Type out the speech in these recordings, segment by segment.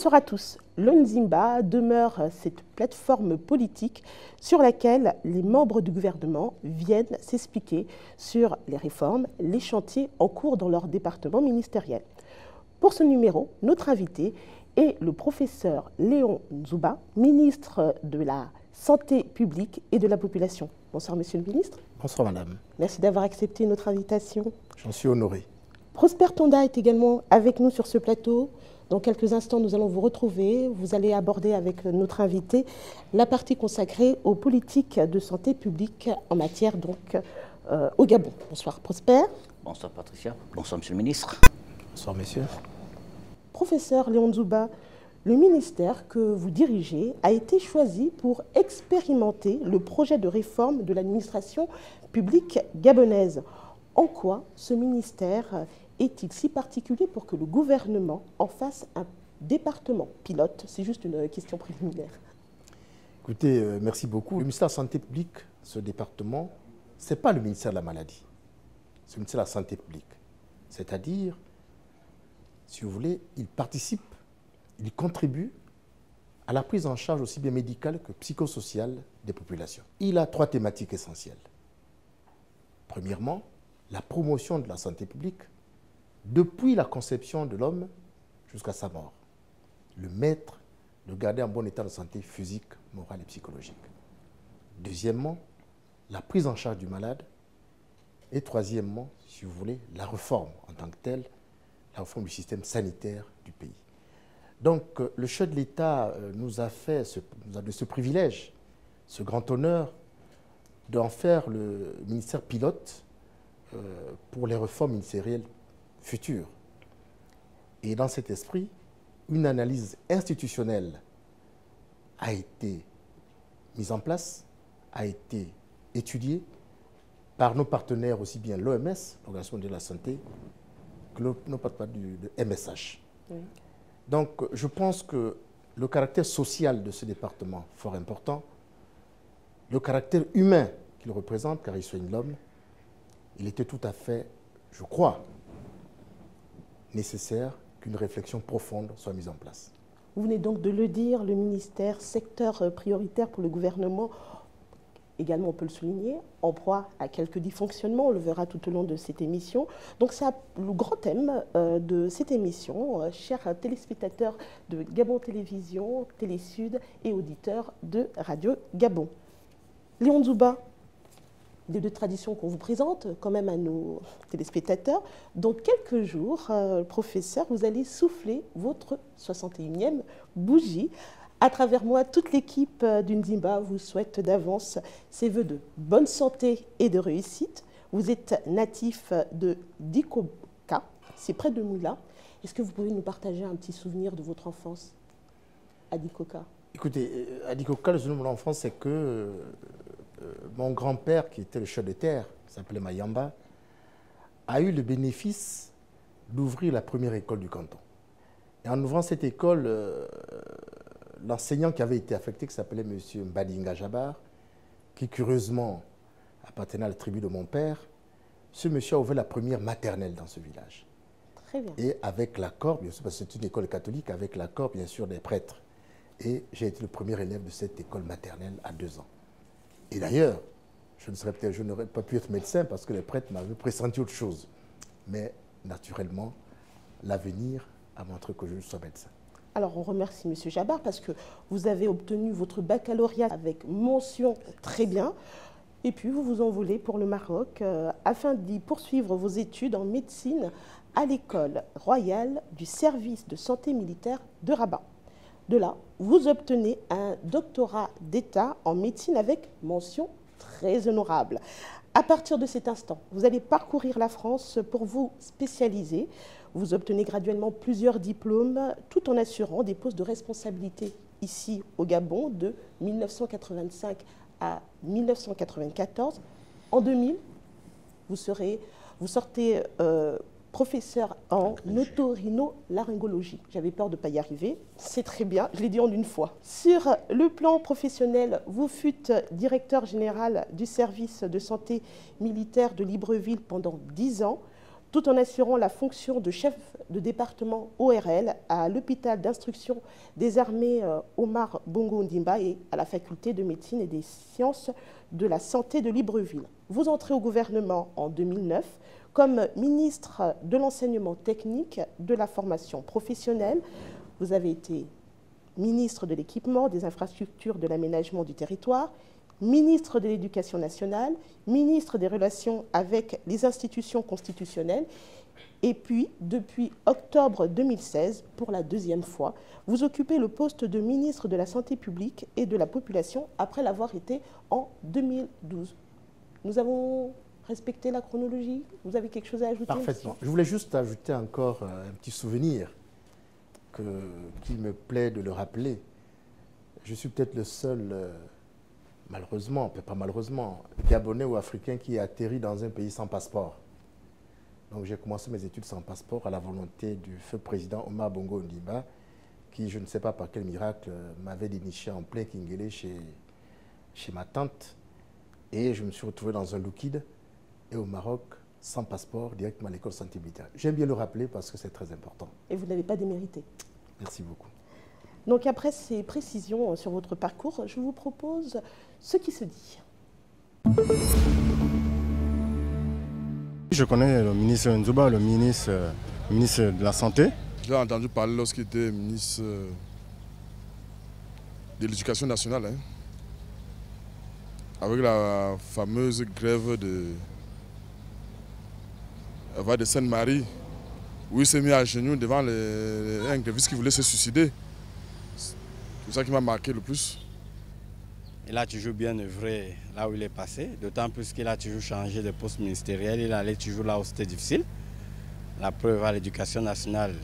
Bonsoir à tous. L'Onzimba demeure cette plateforme politique sur laquelle les membres du gouvernement viennent s'expliquer sur les réformes, les chantiers en cours dans leur département ministériel. Pour ce numéro, notre invité est le professeur Léon Nzouba, ministre de la Santé publique et de la Population. Bonsoir, monsieur le ministre. Bonsoir, madame. Merci d'avoir accepté notre invitation. J'en suis honoré. Prosper Tonda est également avec nous sur ce plateau. Dans quelques instants, nous allons vous retrouver. Vous allez aborder avec notre invité la partie consacrée aux politiques de santé publique en matière au Gabon. Bonsoir Prosper. Bonsoir Patricia. Bonsoir monsieur le ministre. Bonsoir messieurs. Professeur Léon Nzouba, le ministère que vous dirigez a été choisi pour expérimenter le projet de réforme de l'administration publique gabonaise. En quoi ce ministère est-il si particulier pour que le gouvernement en fasse un département pilote? C'est juste une question préliminaire. Écoutez, merci beaucoup. Le ministère de la Santé publique, ce département, ce n'est pas le ministère de la maladie. C'est le ministère de la Santé publique. C'est-à-dire, si vous voulez, il participe, il contribue à la prise en charge aussi bien médicale que psychosociale des populations. Il a 3 thématiques essentielles. Premièrement, la promotion de la santé publique depuis la conception de l'homme jusqu'à sa mort. Le maître de garder un bon état de santé physique, morale et psychologique. Deuxièmement, la prise en charge du malade. Et troisièmement, si vous voulez, la réforme en tant que telle, la réforme du système sanitaire du pays. Donc, le chef de l'État nous a donné ce privilège, ce grand honneur d'en faire le ministère pilote pour les réformes ministérielles futures. Et dans cet esprit, une analyse institutionnelle a été mise en place, a été étudiée par nos partenaires, aussi bien l'OMS, l'Organisation mondiale de la santé, que nos partenaires de MSH. Oui. Donc, je pense que le caractère social de ce département, fort important, le caractère humain qu'il représente, car il soigne l'homme, il était tout à fait, je crois, nécessaire qu'une réflexion profonde soit mise en place. Vous venez donc de le dire, le ministère, secteur prioritaire pour le gouvernement, également on peut le souligner, en proie à quelques dysfonctionnements, on le verra tout au long de cette émission. Donc c'est le grand thème de cette émission, chers téléspectateurs de Gabon Télévision, Télésud et auditeurs de Radio Gabon. Léon Nzouba, des 2 traditions qu'on vous présente quand même à nos téléspectateurs. Dans quelques jours, professeur, vous allez souffler votre 61e bougie. À travers moi, toute l'équipe d'Unzimba vous souhaite d'avance ses vœux de bonne santé et de réussite. Vous êtes natif de Dikoka, c'est près de Moula. Est-ce que vous pouvez nous partager un petit souvenir de votre enfance à Dikoka? Écoutez, à Dikoka, le souvenir de mon enfance, c'est que mon grand-père, qui était le chef de terre, qui s'appelait Mayamba, a eu le bénéfice d'ouvrir la première école du canton. Et en ouvrant cette école, l'enseignant qui avait été affecté, qui s'appelait M. Mbadinga Jabar, qui curieusement appartenait à la tribu de mon père, ce monsieur a ouvert la première maternelle dans ce village. Très bien. Et avec l'accord, bien sûr, parce que c'est une école catholique, avec l'accord, bien sûr, des prêtres. Et j'ai été le premier élève de cette école maternelle à 2 ans. Et d'ailleurs, je n'aurais pas pu être médecin parce que les prêtres m'avaient pressenti autre chose. Mais naturellement, l'avenir a montré que je sois médecin. Alors, on remercie M. Jabar parce que vous avez obtenu votre baccalauréat avec mention très bien. Et puis, vous vous envolez pour le Maroc afin d'y poursuivre vos études en médecine à l'école royale du service de santé militaire de Rabat. De là, vous obtenez un doctorat d'État en médecine avec mention très honorable. À partir de cet instant, vous allez parcourir la France pour vous spécialiser. Vous obtenez graduellement plusieurs diplômes tout en assurant des postes de responsabilité ici au Gabon de 1985 à 1994. En 2000, vous sortez professeur en otorhinolaryngologie. J'avais peur de ne pas y arriver. C'est très bien, je l'ai dit en une fois. Sur le plan professionnel, vous fûtes directeur général du service de santé militaire de Libreville pendant 10 ans. tout en assurant la fonction de chef de département ORL à l'hôpital d'instruction des armées Omar Bongo Ondimba et à la faculté de médecine et des sciences de la santé de Libreville. Vous entrez au gouvernement en 2009 comme ministre de l'enseignement technique, de la formation professionnelle. Vous avez été ministre de l'équipement, des infrastructures, de l'aménagement du territoire, ministre de l'Éducation nationale, ministre des Relations avec les institutions constitutionnelles. Et puis, depuis octobre 2016, pour la deuxième fois, vous occupez le poste de ministre de la Santé publique et de la Population après l'avoir été en 2012. Nous avons respecté la chronologie. Vous avez quelque chose à ajouter? Parfaitement. Je voulais juste ajouter encore un petit souvenir qu'il me plaît de le rappeler. Je suis peut-être le seul... malheureusement, peut-être pas malheureusement, Gabonais ou Africain qui est atterri dans un pays sans passeport. Donc j'ai commencé mes études sans passeport à la volonté du feu président Omar Bongo Ondimba, qui, je ne sais pas par quel miracle, m'avait déniché en plein Kingélé chez ma tante. Et je me suis retrouvé dans un Loukid et au Maroc, sans passeport, directement à l'école santé militaire. J'aime bien le rappeler parce que c'est très important. Et vous ne l'avez pas démérité. Merci beaucoup. Donc après ces précisions sur votre parcours, je vous propose ce qui se dit. Je connais le ministre Nzouba, le ministre de la Santé. Je l'ai entendu parler lorsqu'il était ministre de l'Éducation nationale, hein, avec la fameuse grève de Sainte-Marie, où il s'est mis à genoux devant un gréviste qui voulait se suicider. C'est ça qui m'a marqué le plus. Il a toujours bien œuvré là où il est passé, d'autant plus qu'il a toujours changé de poste ministériel. Il allait toujours là où c'était difficile. La preuve à l'Éducation nationale,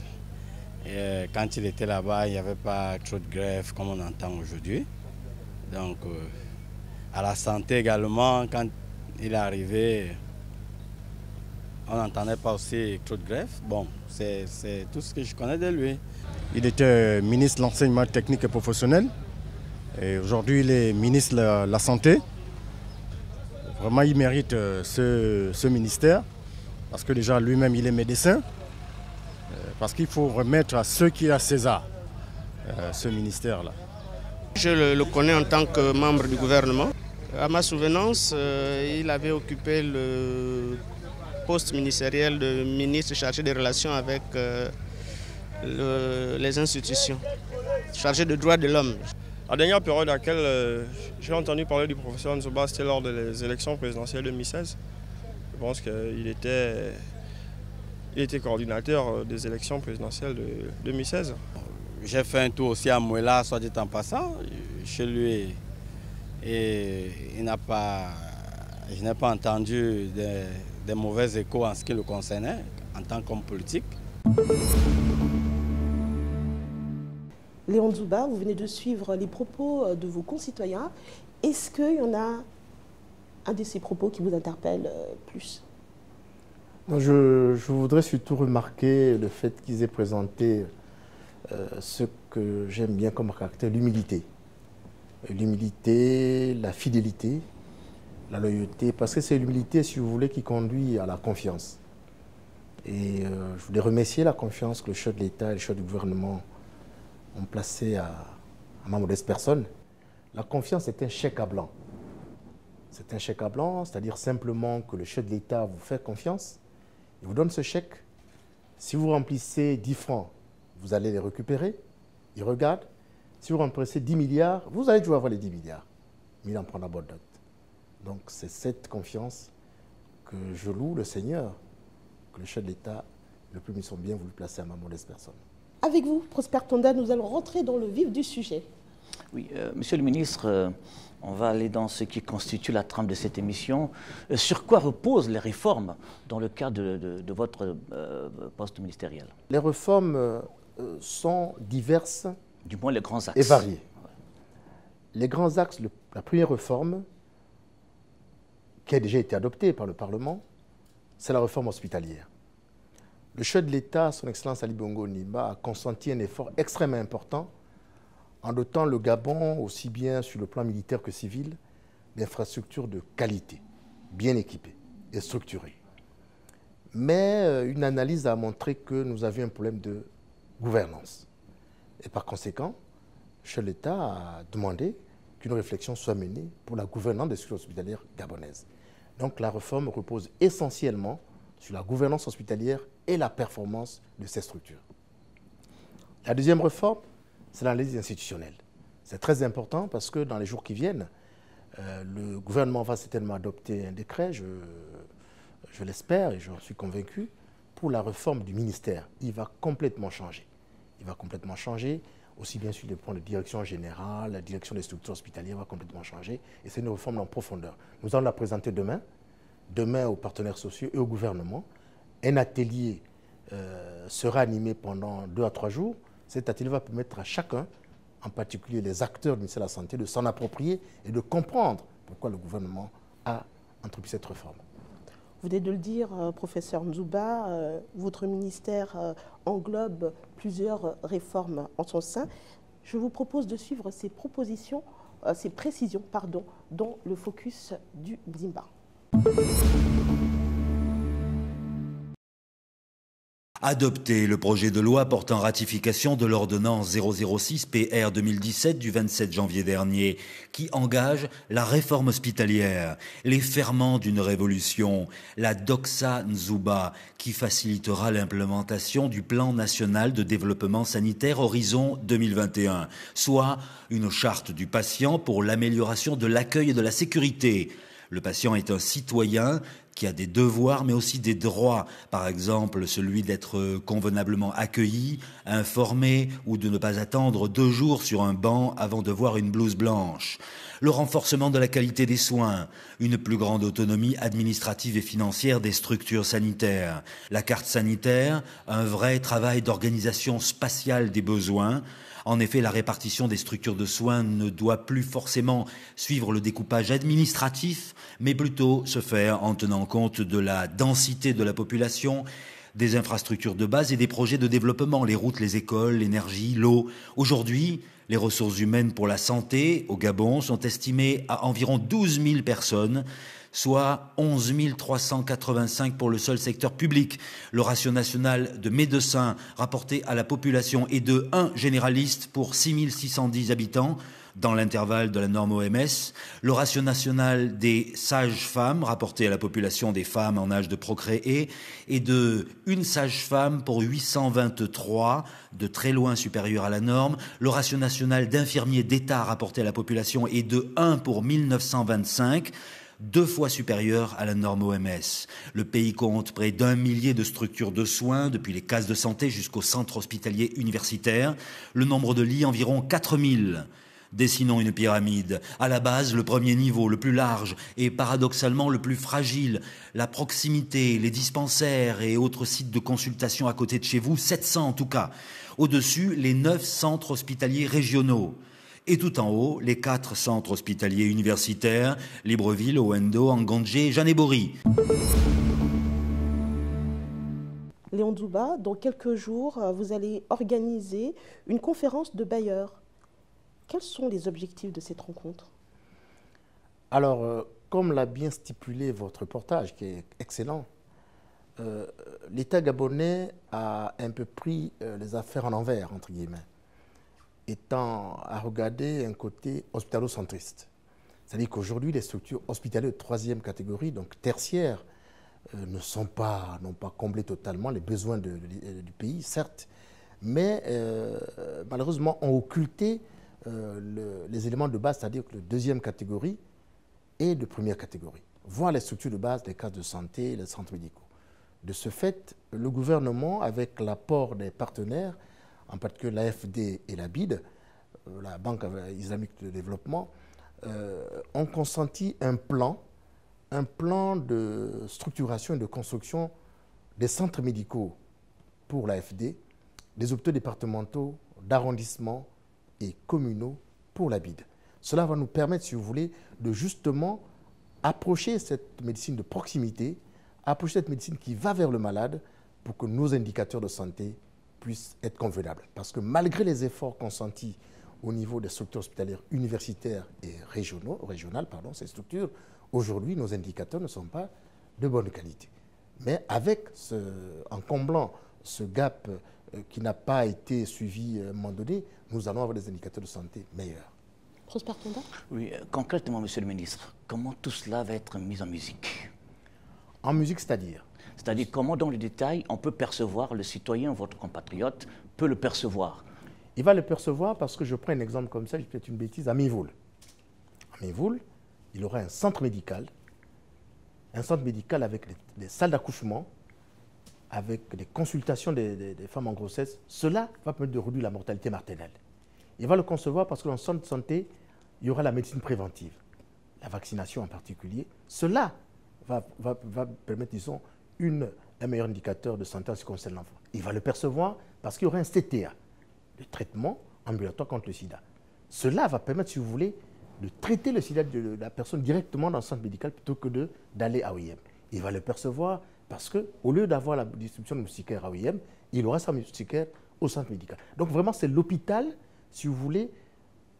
et quand il était là-bas, il n'y avait pas trop de grève comme on entend aujourd'hui. Donc, à la santé également, quand il est arrivé, on n'entendait pas aussi trop de grève. Bon, c'est tout ce que je connais de lui. Il était ministre de l'enseignement technique et professionnel. Et aujourd'hui, il est ministre de la Santé. Vraiment, il mérite ce ministère. Parce que déjà, lui-même, il est médecin. Parce qu'il faut remettre à ceux qui a César, ce ministère-là. Je le connais en tant que membre du gouvernement. À ma souvenance, il avait occupé le poste ministériel de ministre chargé des relations avec les institutions, chargé de droits de l'homme. La dernière période à laquelle j'ai entendu parler du professeur Nzouba, c'était lors des élections présidentielles de 2016. Je pense qu'il était coordinateur des élections présidentielles de 2016. J'ai fait un tour aussi à Mouela, soit dit en passant, chez lui. Et je n'ai pas entendu des mauvais échos en ce qui le concernait, en tant qu'homme politique. Léon Nzouba, vous venez de suivre les propos de vos concitoyens. Est-ce qu'il y en a un de ces propos qui vous interpelle plus? Je voudrais surtout remarquer le fait qu'ils aient présenté ce que j'aime bien comme caractère, l'humilité. L'humilité, la fidélité, la loyauté, parce que c'est l'humilité, si vous voulez, qui conduit à la confiance. Et je voulais remercier la confiance que le chef de l'État et le chef du gouvernement ont placée à ma modeste personne. La confiance est un chèque à blanc. C'est un chèque à blanc, c'est-à-dire simplement que le chef de l'État vous fait confiance. Il vous donne ce chèque. Si vous remplissez 10 francs, vous allez les récupérer. Il regarde. Si vous remplissez 10 milliards, vous allez toujours avoir les 10 milliards. Mais il en prend la bonne note. Donc c'est cette confiance que je loue le Seigneur, que le chef de l'État et le Premier ministre ont bien voulu placer à ma modeste personne. Avec vous, Prosper Tonda, nous allons rentrer dans le vif du sujet. Oui, Monsieur le ministre, on va aller dans ce qui constitue la trame de cette émission. Sur quoi reposent les réformes dans le cadre de votre poste ministériel? Les réformes sont diverses, du moins les grands axes, et variées. Les grands axes, la première réforme, qui a déjà été adoptée par le Parlement, c'est la réforme hospitalière. Le chef de l'État, son Excellence Ali Bongo Ondimba, a consenti un effort extrêmement important en dotant le Gabon, aussi bien sur le plan militaire que civil, d'infrastructures de qualité, bien équipées et structurées. Mais une analyse a montré que nous avions un problème de gouvernance. Et par conséquent, chef de l'État a demandé qu'une réflexion soit menée pour la gouvernance des structures hospitalières gabonaises. Donc la réforme repose essentiellement sur la gouvernance hospitalière et la performance de ces structures. La deuxième réforme, c'est l'analyse institutionnelle. C'est très important parce que dans les jours qui viennent, le gouvernement va certainement adopter un décret, je l'espère et j'en suis convaincu, pour la réforme du ministère. Il va complètement changer. Il va complètement changer, aussi bien sur les points de direction générale, la direction des structures hospitalières va complètement changer. Et c'est une réforme en profondeur. Nous allons la présenter demain aux partenaires sociaux et au gouvernement. Un atelier sera animé pendant 2 à 3 jours. Cet atelier va permettre à chacun, en particulier les acteurs du ministère de la Santé, de s'en approprier et de comprendre pourquoi le gouvernement a entrepris cette réforme. Vous venez de le dire, professeur Nzouba, votre ministère englobe plusieurs réformes en son sein. Je vous propose de suivre ces précisions, dans le focus du Dimba. Adopter le projet de loi portant ratification de l'ordonnance 006 PR 2017 du 27 janvier dernier qui engage la réforme hospitalière, les ferments d'une révolution, la Doxa Nzouba qui facilitera l'implémentation du plan national de développement sanitaire Horizon 2021, soit une charte du patient pour l'amélioration de l'accueil et de la sécurité. Le patient est un citoyen qui a des devoirs mais aussi des droits, par exemple celui d'être convenablement accueilli, informé ou de ne pas attendre 2 jours sur un banc avant de voir une blouse blanche. Le renforcement de la qualité des soins, une plus grande autonomie administrative et financière des structures sanitaires, la carte sanitaire, un vrai travail d'organisation spatiale des besoins. En effet, la répartition des structures de soins ne doit plus forcément suivre le découpage administratif, mais plutôt se faire en tenant compte de la densité de la population, des infrastructures de base et des projets de développement, les routes, les écoles, l'énergie, l'eau. Aujourd'hui, les ressources humaines pour la santé au Gabon sont estimées à environ 12 000 personnes, soit 11 385 pour le seul secteur public. Le ratio national de médecins rapporté à la population est de 1 généraliste pour 6 610 habitants, dans l'intervalle de la norme OMS. Le ratio national des sages-femmes rapporté à la population des femmes en âge de procréer est de 1 sage-femme pour 823, de très loin supérieur à la norme. Le ratio national d'infirmiers d'État rapporté à la population est de 1 pour 1925, 2 fois supérieur à la norme OMS. Le pays compte près d'1 millier de structures de soins, depuis les cases de santé jusqu'aux centres hospitaliers universitaires. Le nombre de lits, environ 4 000. Dessinons une pyramide. À la base, le premier niveau, le plus large et paradoxalement le plus fragile. La proximité, les dispensaires et autres sites de consultation à côté de chez vous, 700 en tout cas. Au-dessus, les 9 centres hospitaliers régionaux. Et tout en haut, les 4 centres hospitaliers universitaires, Libreville, Owendo, Ngondje et Janébori. Léon Nzouba, dans quelques jours, vous allez organiser une conférence de bailleurs. Quels sont les objectifs de cette rencontre? Alors, comme l'a bien stipulé votre reportage, qui est excellent, l'État gabonais a un peu pris les affaires en envers, entre guillemets, étant à regarder un côté hospitalo-centriste. C'est-à-dire qu'aujourd'hui, les structures hospitalières de 3e catégorie, donc tertiaires, n'ont pas comblé totalement les besoins du pays, certes, mais malheureusement ont occulté les éléments de base, c'est-à-dire que de 2e catégorie et de 1re catégorie, voire les structures de base, les cases de santé, les centres médicaux. De ce fait, le gouvernement, avec l'apport des partenaires, en particulier l'AFD et la BID, la Banque islamique de développement, ont consenti un plan de structuration et de construction des centres médicaux pour l'AFD, des hôpitaux départementaux, d'arrondissement et communaux pour la BID. Cela va nous permettre, si vous voulez, de justement approcher cette médecine de proximité, approcher cette médecine qui va vers le malade pour que nos indicateurs de santé puissent être convenables. Parce que malgré les efforts consentis au niveau des structures hospitalières universitaires et régionales, ces structures, aujourd'hui, nos indicateurs ne sont pas de bonne qualité. Mais en comblant ce gap qui n'a pas été suivi à un moment donné, nous allons avoir des indicateurs de santé meilleurs. Prosper Tonda? Oui, concrètement, Monsieur le ministre, comment tout cela va être mis en musique? En musique, c'est-à-dire? C'est-à-dire comment, dans le détail, on peut percevoir, le citoyen, votre compatriote, peut le percevoir? Il va le percevoir parce que je prends un exemple comme ça, je peut-être une bêtise, à Mivoul. À Mivoul, il aura un centre médical avec des salles d'accouchement, avec des consultations des femmes en grossesse. Cela va permettre de réduire la mortalité maternelle. Il va le concevoir parce que dans le centre de santé, il y aura la médecine préventive, la vaccination en particulier. Cela va permettre, disons, un meilleur indicateur de santé en ce qui concerne l'enfant. Il va le percevoir parce qu'il y aura un CTA, le traitement ambulatoire contre le sida. Cela va permettre, si vous voulez, de traiter le sida de la personne directement dans le centre médical plutôt que d'aller à OIM. Il va le percevoir parce qu'au lieu d'avoir la distribution de moustiquaires à OIM, il aura sa moustiquaire au centre médical. Donc vraiment, c'est l'hôpital, si vous voulez,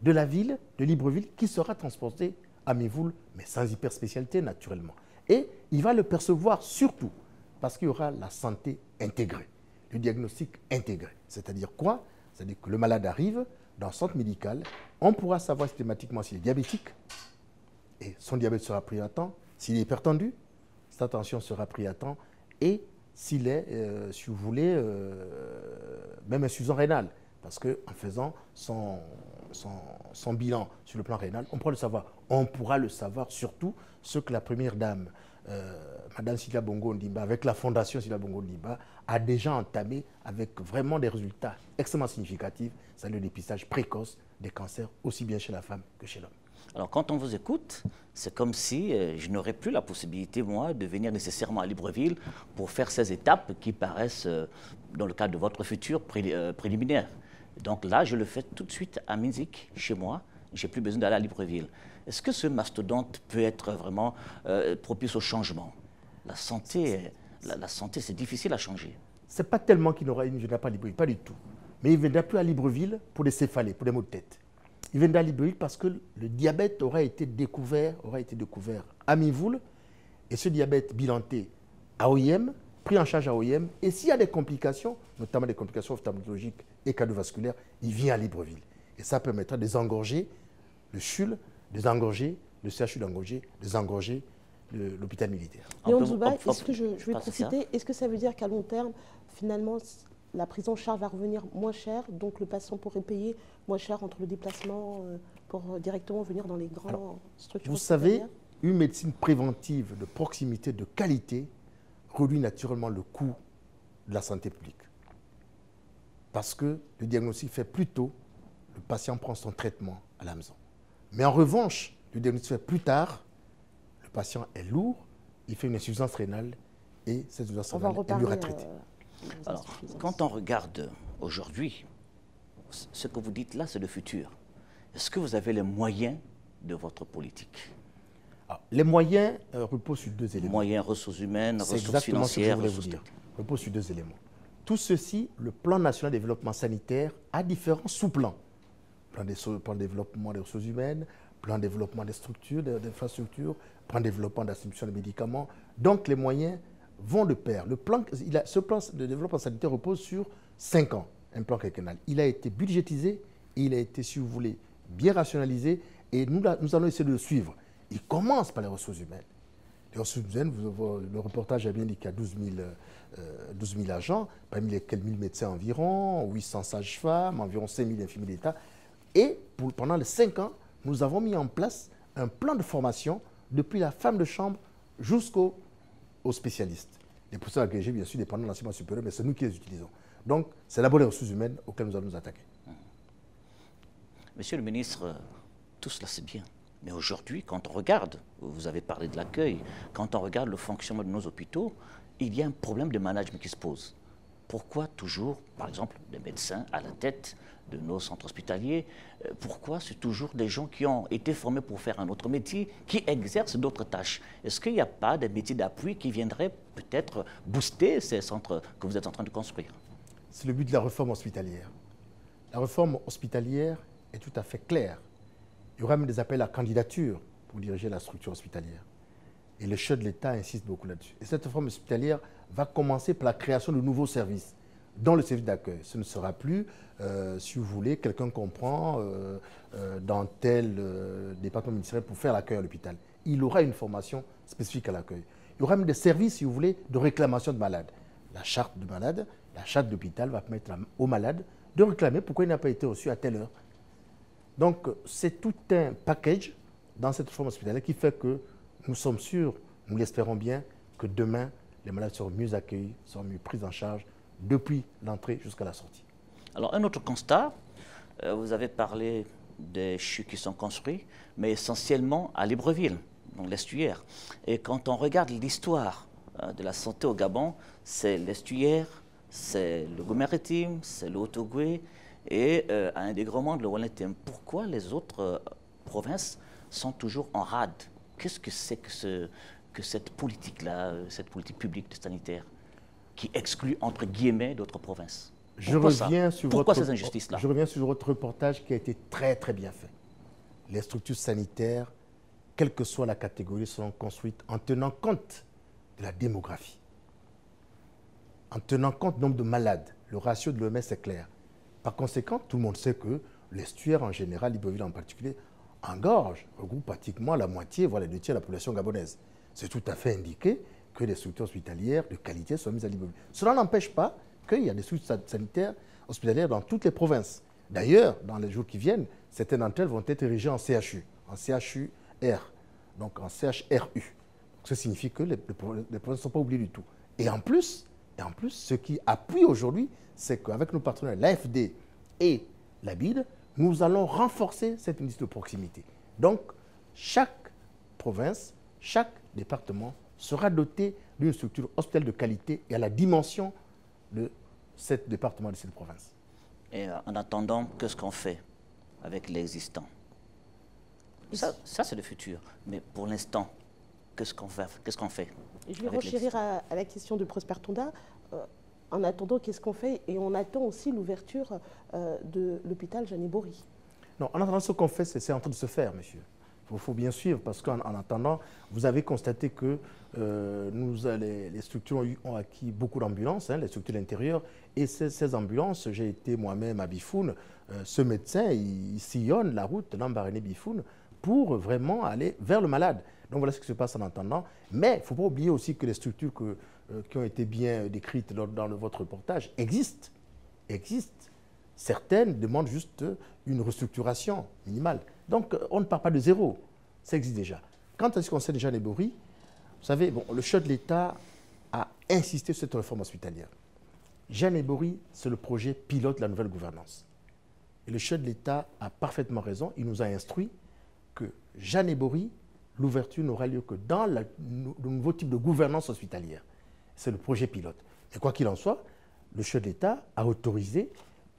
de la ville, de Libreville, qui sera transporté à Mivoul, mais sans hyperspécialité naturellement. Et il va le percevoir surtout parce qu'il y aura la santé intégrée, le diagnostic intégré. C'est-à-dire quoi? C'est-à-dire que le malade arrive dans le centre médical, on pourra savoir systématiquement s'il est diabétique, et son diabète sera pris à temps. S'il est hypertendu, sa tension sera prise à temps. Et s'il est, si vous voulez, même insuffisant rénal. Parce qu'en faisant son bilan sur le plan rénal, on pourra le savoir. On pourra le savoir surtout ce que la première dame, Madame Sila Bongo Ndimba, avec la fondation Sila Bongo Ndimba, a déjà entamé avec vraiment des résultats extrêmement significatifs, c'est le dépistage précoce des cancers, aussi bien chez la femme que chez l'homme. Alors, quand on vous écoute, c'est comme si je n'aurais plus la possibilité, moi, de venir nécessairement à Libreville pour faire ces étapes qui paraissent, dans le cadre de votre futur, préliminaire. Donc là, je le fais tout de suite à Minzik, chez moi. Je n'ai plus besoin d'aller à Libreville. Est-ce que ce mastodonte peut être vraiment propice au changement? La santé, c'est difficile à changer. Ce n'est pas tellement qu'il ne viendra pas à Libreville, pas du tout. Mais il ne viendra plus à Libreville pour des céphalées, pour des maux de tête. Il viendra à Libreville parce que le diabète aura été découvert à Mivoul, et ce diabète bilanté à OIM, pris en charge à OIM, et s'il y a des complications, notamment des complications ophtalmologiques et cardiovasculaires, il vient à Libreville. Et ça permettra de désengorger le CHUL, désengorger le CHU d'engorger, désengorger l'hôpital militaire. Léon Zouba, est-ce que je vais profiter, est-ce que ça veut dire qu'à long terme, finalement, la prise en charge va revenir moins chère, donc le patient pourrait payer moins cher entre le déplacement pour directement venir dans les grandes structures? Vous savez, une médecine préventive de proximité, de qualité, réduit naturellement le coût de la santé publique. Parce que le diagnostic fait plus tôt, le patient prend son traitement à la maison. Mais en revanche, le diagnostic fait plus tard, le patient est lourd, il fait une insuffisance rénale et cette insuffisance rénale est mieux traitée. Alors, quand on regarde aujourd'hui, ce que vous dites là, c'est le futur. Est-ce que vous avez les moyens de votre politique? Les moyens reposent sur deux éléments. Moyens, ressources humaines, ressources financières. C'est exactement ce que je voulais vous dire. Repose sur deux éléments. Tout ceci, le plan national de développement sanitaire a différents sous-plans. Plan de développement des ressources humaines, plan de développement des structures, des infrastructures, plan de développement de la distribution des médicaments. Donc les moyens vont de pair. Ce plan de développement sanitaire repose sur 5 ans, un plan quinquennal. Il a été budgétisé et il a été, si vous voulez, bien rationalisé et nous allons essayer de le suivre. Il commence par les ressources humaines. Les ressources humaines, le reportage a bien dit qu'il y a 12 000 agents, parmi lesquels 1 000 médecins environ, 800 sages-femmes, environ 5 000 infirmiers d'État. Et pendant les 5 ans, nous avons mis en place un plan de formation depuis la femme de chambre jusqu'aux spécialistes. Les professeurs agrégés, bien sûr, dépendant de l'enseignement supérieur, mais c'est nous qui les utilisons. Donc, c'est d'abord les ressources humaines auxquelles nous allons nous attaquer. Monsieur le ministre, tout cela c'est bien. Mais aujourd'hui, quand on regarde, vous avez parlé de l'accueil, quand on regarde le fonctionnement de nos hôpitaux, il y a un problème de management qui se pose. Pourquoi toujours, par exemple, des médecins à la tête de nos centres hospitaliers, pourquoi c'est toujours des gens qui ont été formés pour faire un autre métier, qui exercent d'autres tâches? Est-ce qu'il n'y a pas des métiers d'appui qui viendraient peut-être booster ces centres que vous êtes en train de construire? C'est le but de la réforme hospitalière. La réforme hospitalière est tout à fait claire. Il y aura même des appels à candidature pour diriger la structure hospitalière. Et le chef de l'État insiste beaucoup là-dessus. Et cette réforme hospitalière va commencer par la création de nouveaux services dans le service d'accueil. Ce ne sera plus, si vous voulez, quelqu'un qu'on prend dans tel département ministériel pour faire l'accueil à l'hôpital. Il aura une formation spécifique à l'accueil. Il y aura même des services, si vous voulez, de réclamation de malades. La charte de malade, la charte d'hôpital va permettre aux malades de réclamer pourquoi il n'a pas été reçu à telle heure. Donc, c'est tout un package dans cette réforme hospitalière qui fait que nous sommes sûrs, nous l'espérons bien, que demain, les malades seront mieux accueillis, seront mieux pris en charge depuis l'entrée jusqu'à la sortie. Alors, un autre constat, vous avez parlé des CHU qui sont construits, mais essentiellement à Libreville, dans l'estuaire. Et quand on regarde l'histoire de la santé au Gabon, c'est l'estuaire, c'est le Gou-Maritime, c'est le Haut-Ogooué et à un dégrement de le Wallentim. Pourquoi les autres provinces sont toujours en rade? Qu'est-ce que c'est que cette politique-là, cette politique publique sanitaire qui exclut, entre guillemets, d'autres provinces? Pourquoi ces injustices-là? Je reviens sur votre reportage qui a été très très bien fait. Les structures sanitaires, quelle que soit la catégorie, seront construites en tenant compte de la démographie, en tenant compte du nombre de malades. Le ratio de l'OMS est clair. Par conséquent, tout le monde sait que l'estuaire en général, Libreville en particulier, engorge, regroupe pratiquement la moitié, voire les 2/3 de la population gabonaise. C'est tout à fait indiqué que des structures hospitalières de qualité soient mises à Libreville. Cela n'empêche pas qu'il y a des structures sanitaires hospitalières dans toutes les provinces. D'ailleurs, dans les jours qui viennent, certaines d'entre elles vont être érigées en CHU, en CHUR, donc en CHRU. Ça signifie que les provinces ne sont pas oubliées du tout. Et en plus, ce qui appuie aujourd'hui, c'est qu'avec nos partenaires, l'AFD et la BID, nous allons renforcer cette ministre de proximité. Donc, chaque province, chaque département sera doté d'une structure hospitalière de qualité et à la dimension de ce département, de cette province. Et en attendant, qu'est-ce qu'on fait avec l'existant? Ça c'est le futur. Mais pour l'instant, qu'est-ce qu'on fait? Je vais renchérir à la question de Prosper Tonda. En attendant, qu'est-ce qu'on fait? Et on attend aussi l'ouverture de l'hôpital Jeannet-Bory. Non, en attendant, ce qu'on fait, c'est en train de se faire, monsieur. Il faut bien suivre, parce qu'en attendant, vous avez constaté que les structures ont acquis beaucoup d'ambulances, les structures de l'intérieur, et ces ambulances, j'ai été moi-même à Bifoun, ce médecin, il sillonne la route Lambaréné-Bifoun pour vraiment aller vers le malade. Donc voilà ce qui se passe en attendant. Mais il ne faut pas oublier aussi que les structures qui ont été bien décrites dans votre reportage existent. Certaines demandent juste une restructuration minimale. Donc on ne part pas de zéro. Ça existe déjà. Quant à ce qui concerne Jeannet-Bory, vous savez, le chef de l'État a insisté sur cette réforme hospitalière. Jeannet-Bory, c'est le projet pilote de la nouvelle gouvernance. Et le chef de l'État a parfaitement raison. Il nous a instruit que Jeannet-Bory, l'ouverture n'aura lieu que dans le nouveau type de gouvernance hospitalière. C'est le projet pilote. Et quoi qu'il en soit, le chef de l'État a autorisé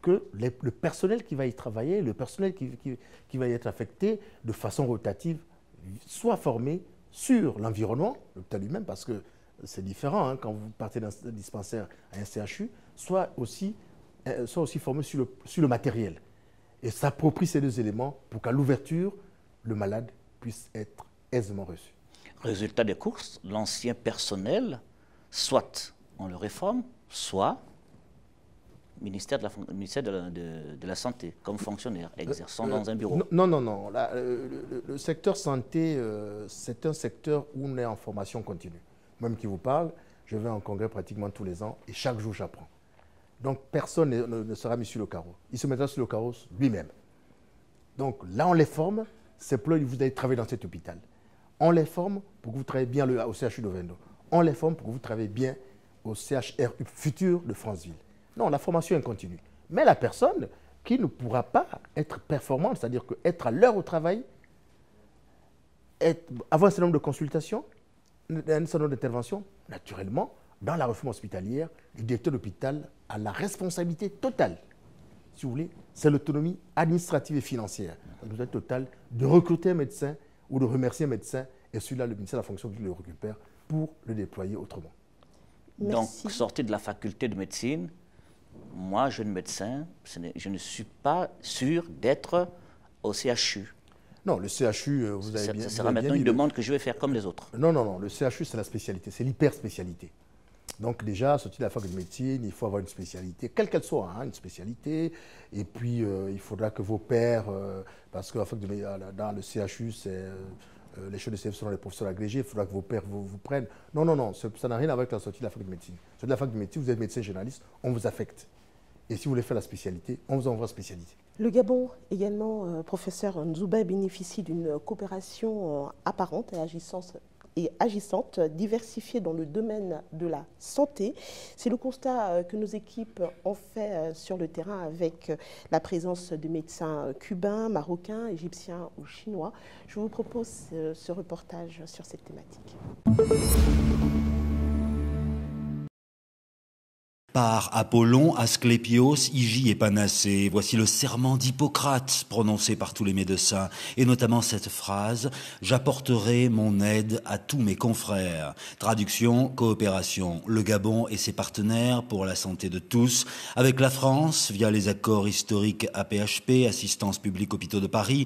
que le personnel qui va y travailler, le personnel qui va y être affecté de façon rotative, soit formé sur l'environnement, l'hôpital lui-même, parce que c'est différent quand vous partez d'un dispensaire à un CHU, soit aussi formé sur le matériel. Et s'approprie ces deux éléments pour qu'à l'ouverture, le malade puisse être aisément reçu. Résultat des courses, l'ancien personnel, soit on le réforme, soit ministère de la Santé, comme fonctionnaire, exerçant dans un bureau. Non. Le secteur santé, c'est un secteur où on est en formation continue. Même qui vous parle, je vais en congrès pratiquement tous les ans et chaque jour j'apprends. Donc personne ne sera mis sur le carreau. Il se mettra sur le carreau lui-même. Donc là, on les forme, c'est pour que vous allez travailler dans cet hôpital. On les forme pour que vous travaillez bien au CHU d'Ovendo. On les forme pour que vous travaillez bien au CHRU futur de Franceville. Non, la formation est continue. Mais la personne qui ne pourra pas être performante, c'est-à-dire être à l'heure au travail, avoir un certain nombre de consultations, un certain nombre d'interventions, naturellement, dans la réforme hospitalière, le directeur d'hôpital a la responsabilité totale, si vous voulez, c'est l'autonomie administrative et financière, la totale de recruter un médecin ou de remercier un médecin, et celui-là, le ministère de la fonction publique le récupère pour le déployer autrement. Merci. Donc, sorti de la faculté de médecine, moi, jeune médecin, je ne suis pas sûr d'être au CHU. Non, le CHU, vous avez bien... Ça sera maintenant une demande que je vais faire comme les autres. Non, non, non, le CHU, c'est la spécialité, c'est l'hyper-spécialité. Donc déjà, sorti de la fac de médecine, il faut avoir une spécialité, quelle qu'elle soit, hein, une spécialité. Et puis, il faudra que vos pairs, parce que dans le CHU, les chefs de CF seront les professeurs agrégés, il faudra que vos pairs vous prennent. Non, non, non, ça n'a rien à voir avec la sortie de la fac de médecine. Sortie de la fac de médecine, vous êtes médecin généraliste, on vous affecte. Et si vous voulez faire la spécialité, on vous envoie spécialité. Le Gabon, également, professeur Nzouba, bénéficie d'une coopération apparente et agissante, diversifiée dans le domaine de la santé. C'est le constat que nos équipes ont fait sur le terrain avec la présence de médecins cubains, marocains, égyptiens ou chinois. Je vous propose ce reportage sur cette thématique. Par Apollon, Asclépios, Hygie et Panacée, voici le serment d'Hippocrate prononcé par tous les médecins, et notamment cette phrase « J'apporterai mon aide à tous mes confrères ». Traduction, coopération, le Gabon et ses partenaires pour la santé de tous, avec la France via les accords historiques APHP, Assistance publique hôpitaux de Paris,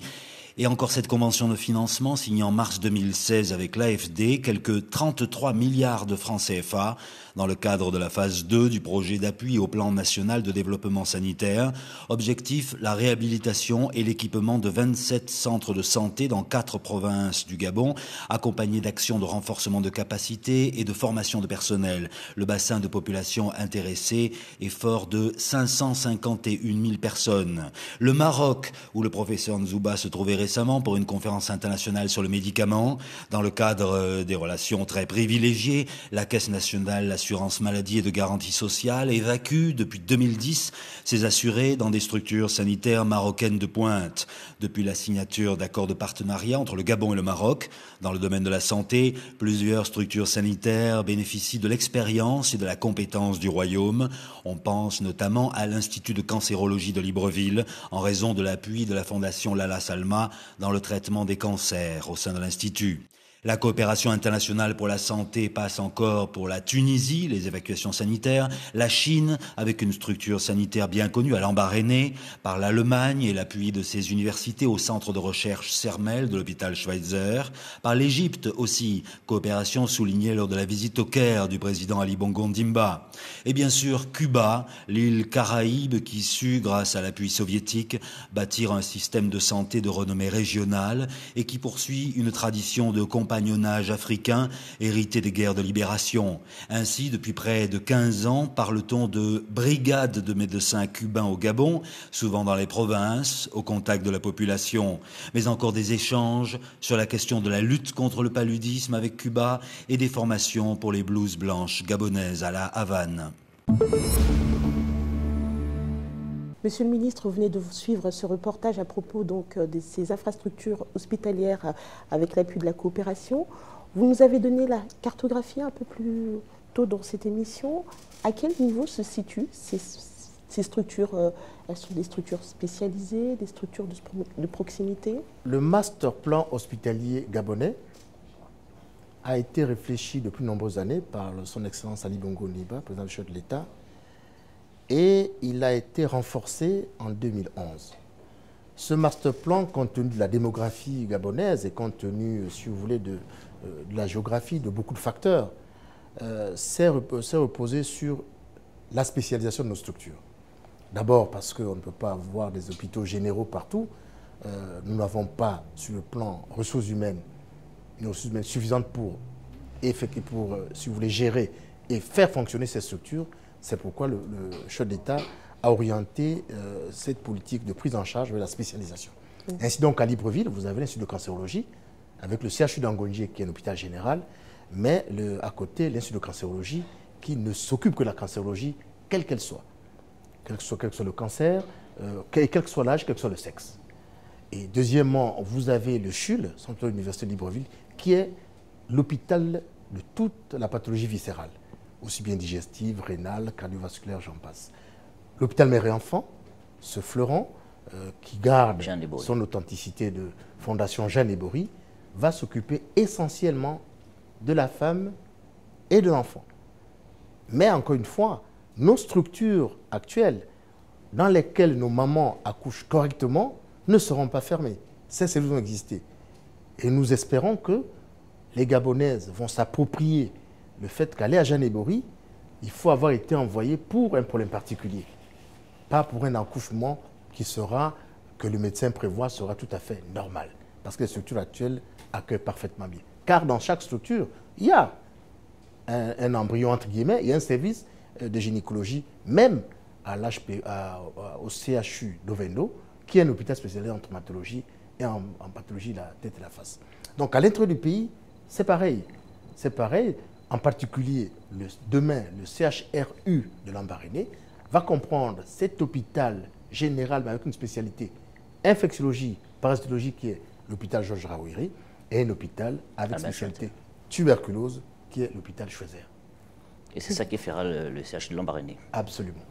et encore cette convention de financement signée en mars 2016 avec l'AFD, quelques 33 milliards de francs CFA dans le cadre de la phase 2 du projet d'appui au plan national de développement sanitaire. Objectif, la réhabilitation et l'équipement de 27 centres de santé dans 4 provinces du Gabon, accompagnés d'actions de renforcement de capacité et de formation de personnel. Le bassin de population intéressé est fort de 551 000 personnes. Le Maroc, où le professeur Nzouba se trouvait récemment pour une conférence internationale sur le médicament. Dans le cadre des relations très privilégiées, la Caisse nationale d'assurance maladie et de garantie sociale évacue depuis 2010 ses assurés dans des structures sanitaires marocaines de pointe. Depuis la signature d'accords de partenariat entre le Gabon et le Maroc, dans le domaine de la santé, plusieurs structures sanitaires bénéficient de l'expérience et de la compétence du Royaume. On pense notamment à l'Institut de cancérologie de Libreville, en raison de l'appui de la Fondation Lala Salma dans le traitement des cancers au sein de l'Institut. La coopération internationale pour la santé passe encore pour la Tunisie, les évacuations sanitaires, la Chine, avec une structure sanitaire bien connue à Lambaréné, par l'Allemagne et l'appui de ses universités au centre de recherche CERMEL de l'hôpital Schweitzer, par l'Égypte aussi, coopération soulignée lors de la visite au Caire du président Ali Bongo Ndimba. Et bien sûr Cuba, l'île Caraïbe qui sut, grâce à l'appui soviétique, bâtir un système de santé de renommée régionale et qui poursuit une tradition de compagnonnage africain hérité des guerres de libération. Ainsi, depuis près de 15 ans, parle-t-on de brigades de médecins cubains au Gabon, souvent dans les provinces, au contact de la population, mais encore des échanges sur la question de la lutte contre le paludisme avec Cuba et des formations pour les blouses blanches gabonaises à la Havane. Monsieur le ministre, vous venez de suivre ce reportage à propos donc de ces infrastructures hospitalières avec l'appui de la coopération. Vous nous avez donné la cartographie un peu plus tôt dans cette émission. À quel niveau se situent ces structures? Elles sont des structures spécialisées, des structures de proximité? Le master plan hospitalier gabonais a été réfléchi depuis de nombreuses années par son Excellence Ali Bongo Ondimba, président du chef de l'État, et il a été renforcé en 2011. Ce master plan, compte tenu de la démographie gabonaise et compte tenu, si vous voulez, de la géographie, de beaucoup de facteurs, s'est reposé sur la spécialisation de nos structures. D'abord parce qu'on ne peut pas avoir des hôpitaux généraux partout. Nous n'avons pas, sur le plan ressources humaines, une ressource humaine suffisante pour, si vous voulez, gérer et faire fonctionner ces structures. C'est pourquoi le chef d'État a orienté cette politique de prise en charge vers la spécialisation. Ainsi donc, à Libreville, vous avez l'Institut de cancérologie, avec le CHU d'Angondié, qui est un hôpital général, mais à côté, l'Institut de cancérologie, qui ne s'occupe que de la cancérologie, quelle qu'elle soit. Quel que soit le cancer, quel que soit l'âge, quel que soit le sexe. Et deuxièmement, vous avez le CHUL, Centre de l'Université de Libreville, qui est l'hôpital de toute la pathologie viscérale, aussi bien digestive, rénale, cardiovasculaire, j'en passe. L'hôpital mère et enfant, ce fleuron, qui garde son authenticité de Fondation Jeanne Ebory, va s'occuper essentiellement de la femme et de l'enfant. Mais encore une fois, nos structures actuelles, dans lesquelles nos mamans accouchent correctement, ne seront pas fermées. Ces cellules ont existé. Et nous espérons que les Gabonaises vont s'approprier le fait qu'aller à Janébori, il faut avoir été envoyé pour un problème particulier. Pas pour un accouchement qui sera, que le médecin prévoit, sera tout à fait normal. Parce que les structures actuelles accueillent parfaitement bien. Car dans chaque structure, il y a un embryon, entre guillemets, il y a un service de gynécologie, même au CHU d'Ovendo, qui est un hôpital spécialisé en traumatologie et en pathologie de la tête et la face. Donc à l'intérieur du pays, c'est pareil. C'est pareil. En particulier, demain, le CHRU de Lambaréné va comprendre cet hôpital général, mais avec une spécialité infectiologie, parasitologie, qui est l'hôpital Georges Rawiri, et un hôpital avec spécialité tuberculose, qui est l'hôpital Schweitzer. Et c'est ça qui fera le CH de Lambaréné. Absolument.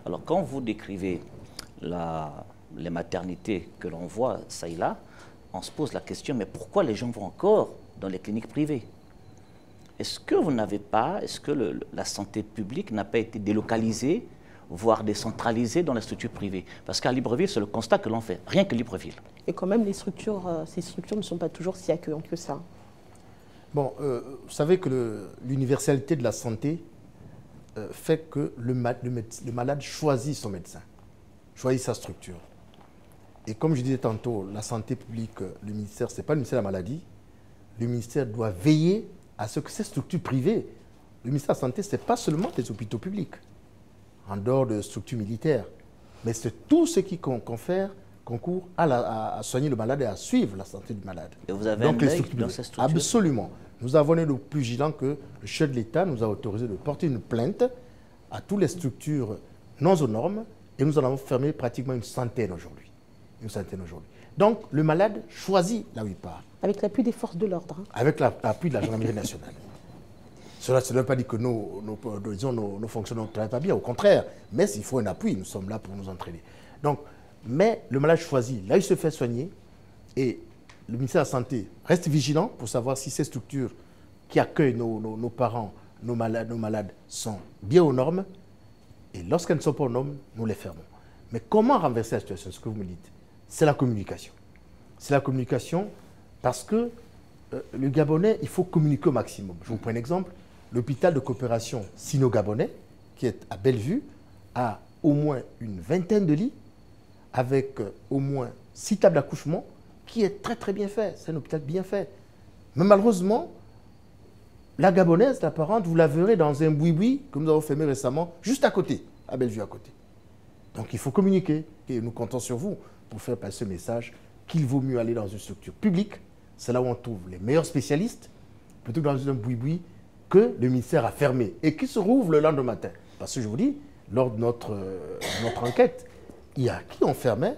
Alors, quand vous décrivez les maternités que l'on voit, ça et là, on se pose la question, mais pourquoi les gens vont encore dans les cliniques privées? Est-ce que vous n'avez pas, est-ce que la santé publique n'a pas été délocalisée, voire décentralisée dans les structures privées? Parce qu'à Libreville, c'est le constat que l'on fait, rien que Libreville. Et quand même, ces structures ne sont pas toujours si accueillantes que ça. Bon, vous savez que l'universalité de la santé fait que le malade choisit son médecin, choisit sa structure. Et comme je disais tantôt, la santé publique, le ministère, ce n'est pas le ministère de la maladie. Le ministère doit veiller à ce que ces structures privées, le ministère de la Santé, ce n'est pas seulement des hôpitaux publics, en dehors de structures militaires, mais c'est tout ce qui concourt à soigner le malade et à suivre la santé du malade. Et vous avez un œil dans ces structures? Absolument. Nous avons été le plus vigilant que le chef de l'État nous a autorisé de porter une plainte à toutes les structures non aux normes, et nous en avons fermé pratiquement une centaine aujourd'hui. Donc, le malade choisit là où il part. Avec l'appui des forces de l'ordre. Hein. Avec l'appui de la gendarmerie nationale. Cela ne veut pas dire que nos fonctionnaires ne travaillent pas bien, au contraire. Mais il faut un appui, nous sommes là pour nous entraîner. Donc, mais le malade choisit, là il se fait soigner, et le ministère de la Santé reste vigilant pour savoir si ces structures qui accueillent nos parents, nos malades sont bien aux normes, et lorsqu'elles ne sont pas aux normes, nous les fermons. Mais comment renverser la situation, ce que vous me dites? C'est la communication. C'est la communication parce que le Gabonais, il faut communiquer au maximum. Je vous prends un exemple. L'hôpital de coopération sino-gabonais, qui est à Bellevue, a au moins une vingtaine de lits, avec au moins 6 tables d'accouchement, qui est très très bien fait. C'est un hôpital bien fait. Mais malheureusement, la gabonaise, la parente, vous la verrez dans un boui-boui que nous avons fermé récemment, juste à côté, à Bellevue à côté. Donc il faut communiquer, et nous comptons sur vous pour faire passer ce message qu'il vaut mieux aller dans une structure publique, c'est là où on trouve les meilleurs spécialistes, plutôt que dans un boui-boui que le ministère a fermé et qui se rouvre le lendemain matin. Parce que je vous dis, lors de notre enquête, il y a qui on fermait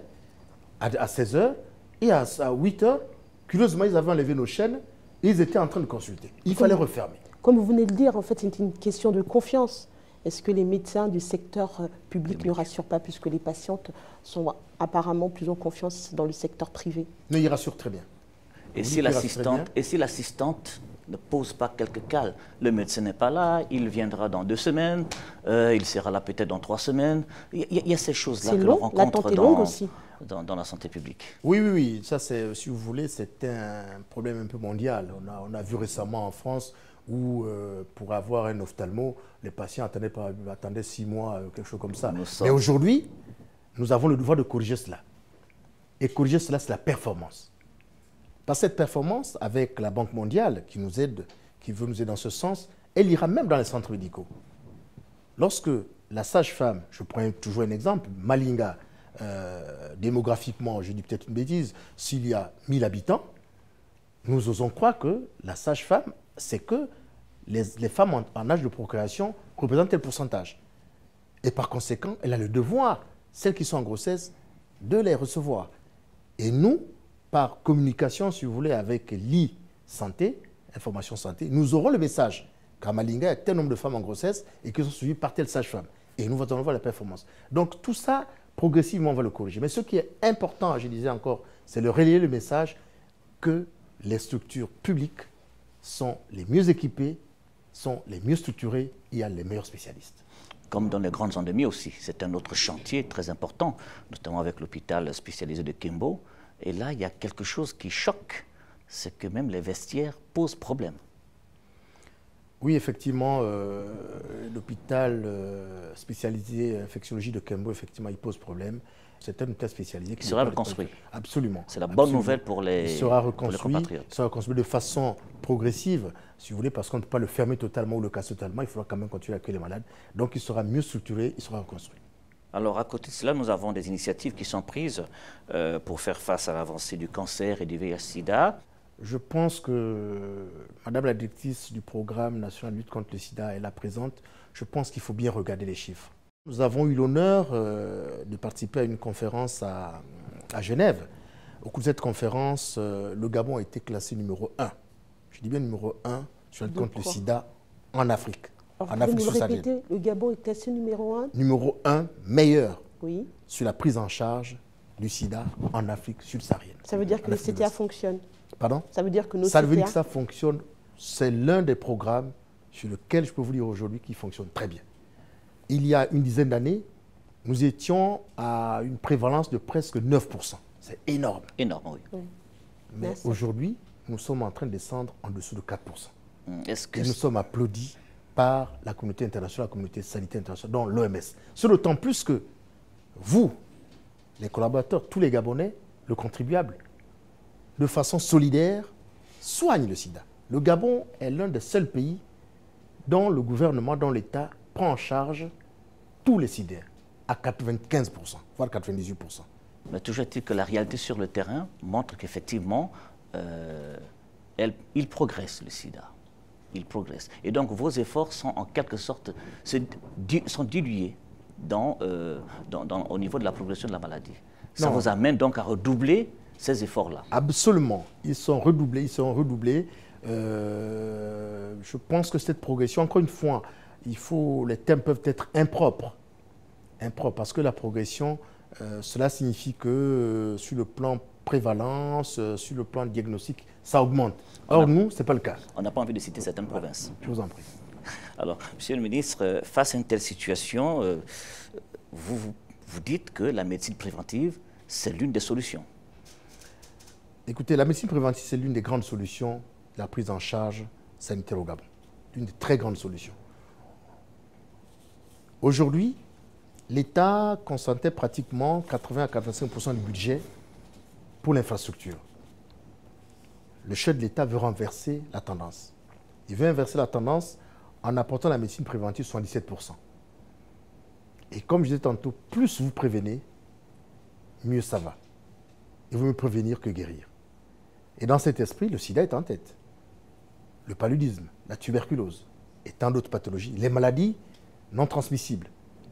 à 16 h et à 8 h, curieusement, ils avaient enlevé nos chaînes et ils étaient en train de consulter. Il fallait refermer. Comme vous venez de le dire, en fait, c'est une question de confiance. Est-ce que les médecins du secteur public ne rassurent pas, puisque les patientes sont apparemment plus en confiance dans le secteur privé? Non, ils rassurent très bien. Et si l'assistante ne pose pas quelques cales, le médecin n'est pas là, il viendra dans 2 semaines, il sera là peut-être dans 3 semaines. Il y a ces choses-là que l'on rencontre dans la santé publique. Oui. Ça, si vous voulez, c'est un problème un peu mondial. On a vu récemment en France où pour avoir un ophtalmo, les patients attendaient 6 mois, quelque chose comme ça. Mais aujourd'hui, nous avons le devoir de corriger cela. Et corriger cela, c'est la performance. Par cette performance, avec la Banque mondiale qui nous aide, qui veut nous aider dans ce sens, elle ira même dans les centres médicaux. Lorsque la sage-femme, je prends toujours un exemple, Malinga, démographiquement, je dis peut-être une bêtise, s'il y a 1000 habitants, nous osons croire que la sage-femme, c'est que les femmes en âge de procréation représentent tel pourcentage. Et par conséquent, elle a le devoir, celles qui sont en grossesse, de les recevoir. Et nous, par communication, si vous voulez, avec l'e-santé, information santé, nous aurons le message qu'à Malinga, il y a tel nombre de femmes en grossesse et qui sont suivies par telle sage-femme. Et nous allons voir la performance. Donc tout ça, progressivement, on va le corriger. Mais ce qui est important, je disais encore, c'est de relayer le message que les structures publiques sont les mieux équipées, sont les mieux structurées, il y a les meilleurs spécialistes. Comme dans les grandes endémies aussi, c'est un autre chantier très important, notamment avec l'hôpital spécialisé de Kimbo. Et là, il y a quelque chose qui choque, c'est que même les vestiaires posent problème. Oui, effectivement, l'hôpital spécialisé infectiologie de Kembo, effectivement, il pose problème. C'est un hôpital spécialisé. Il sera reconstruit. Absolument. C'est la bonne nouvelle pour les, il sera reconstruit, pour les compatriotes. Il sera reconstruit de façon progressive, si vous voulez, parce qu'on ne peut pas le fermer totalement ou le casser totalement. Il faudra quand même continuer à accueillir les malades. Donc, il sera mieux structuré, il sera reconstruit. Alors, à côté de cela, nous avons des initiatives qui sont prises pour faire face à l'avancée du cancer et du VIH-Sida. Je pense que Madame la directrice du programme national de lutte contre le sida est là présente. Je pense qu'il faut bien regarder les chiffres. Nous avons eu l'honneur de participer à une conférence à Genève. Au cours de cette conférence, le Gabon a été classé numéro 1. Je dis bien numéro 1 sur la lutte contre le sida en Afrique. Alors, en Afrique subsaharienne. Répéter, le Gabon est classé numéro 1 ? Numéro 1, meilleur oui. sur la prise en charge du sida en Afrique subsaharienne. Ça veut dire que le CTA fonctionne? Pardon? Ça veut dire que nos Ça veut dire que ça fonctionne. C'est l'un des programmes sur lequel je peux vous dire aujourd'hui qu'il fonctionne très bien. Il y a une dizaine d'années, nous étions à une prévalence de presque 9%. C'est énorme. Énorme, oui. Oui. Mais aujourd'hui, nous sommes en train de descendre en dessous de 4%. Est-ce que et nous sommes applaudis par la communauté internationale, la communauté sanitaire internationale, dont l'OMS. C'est d'autant plus que vous, les collaborateurs, tous les Gabonais, le contribuable, de façon solidaire, soignent le sida. Le Gabon est l'un des seuls pays dont le gouvernement, dont l'État prend en charge tous les SIDA à 95%, voire 98%. Mais toujours est-il que la réalité sur le terrain montre qu'effectivement, il progresse, le sida. Il progresse. Et donc vos efforts sont en quelque sorte sont dilués au niveau de la progression de la maladie. Ça vous amène donc à redoubler ces efforts-là. Absolument. Ils sont redoublés, je pense que cette progression, encore une fois, les termes peuvent être impropres. Parce que la progression, cela signifie que sur le plan prévalence, sur le plan diagnostic, ça augmente. Or, nous, ce n'est pas le cas. On n'a pas envie de citer certaines provinces. Je vous en prie. Alors, Monsieur le ministre, face à une telle situation, vous dites que la médecine préventive, c'est l'une des solutions. Écoutez, la médecine préventive, c'est l'une des grandes solutions de la prise en charge sanitaire au Gabon. L'une des très grandes solutions. Aujourd'hui, l'État concentrait pratiquement 80 à 85% du budget pour l'infrastructure. Le chef de l'État veut renverser la tendance. Il veut inverser la tendance en apportant la médecine préventive 77%. Et comme je disais tantôt, plus vous prévenez, mieux ça va. Il vaut mieux prévenir que guérir. Et dans cet esprit, le sida est en tête. Le paludisme, la tuberculose et tant d'autres pathologies, les maladies non transmissibles,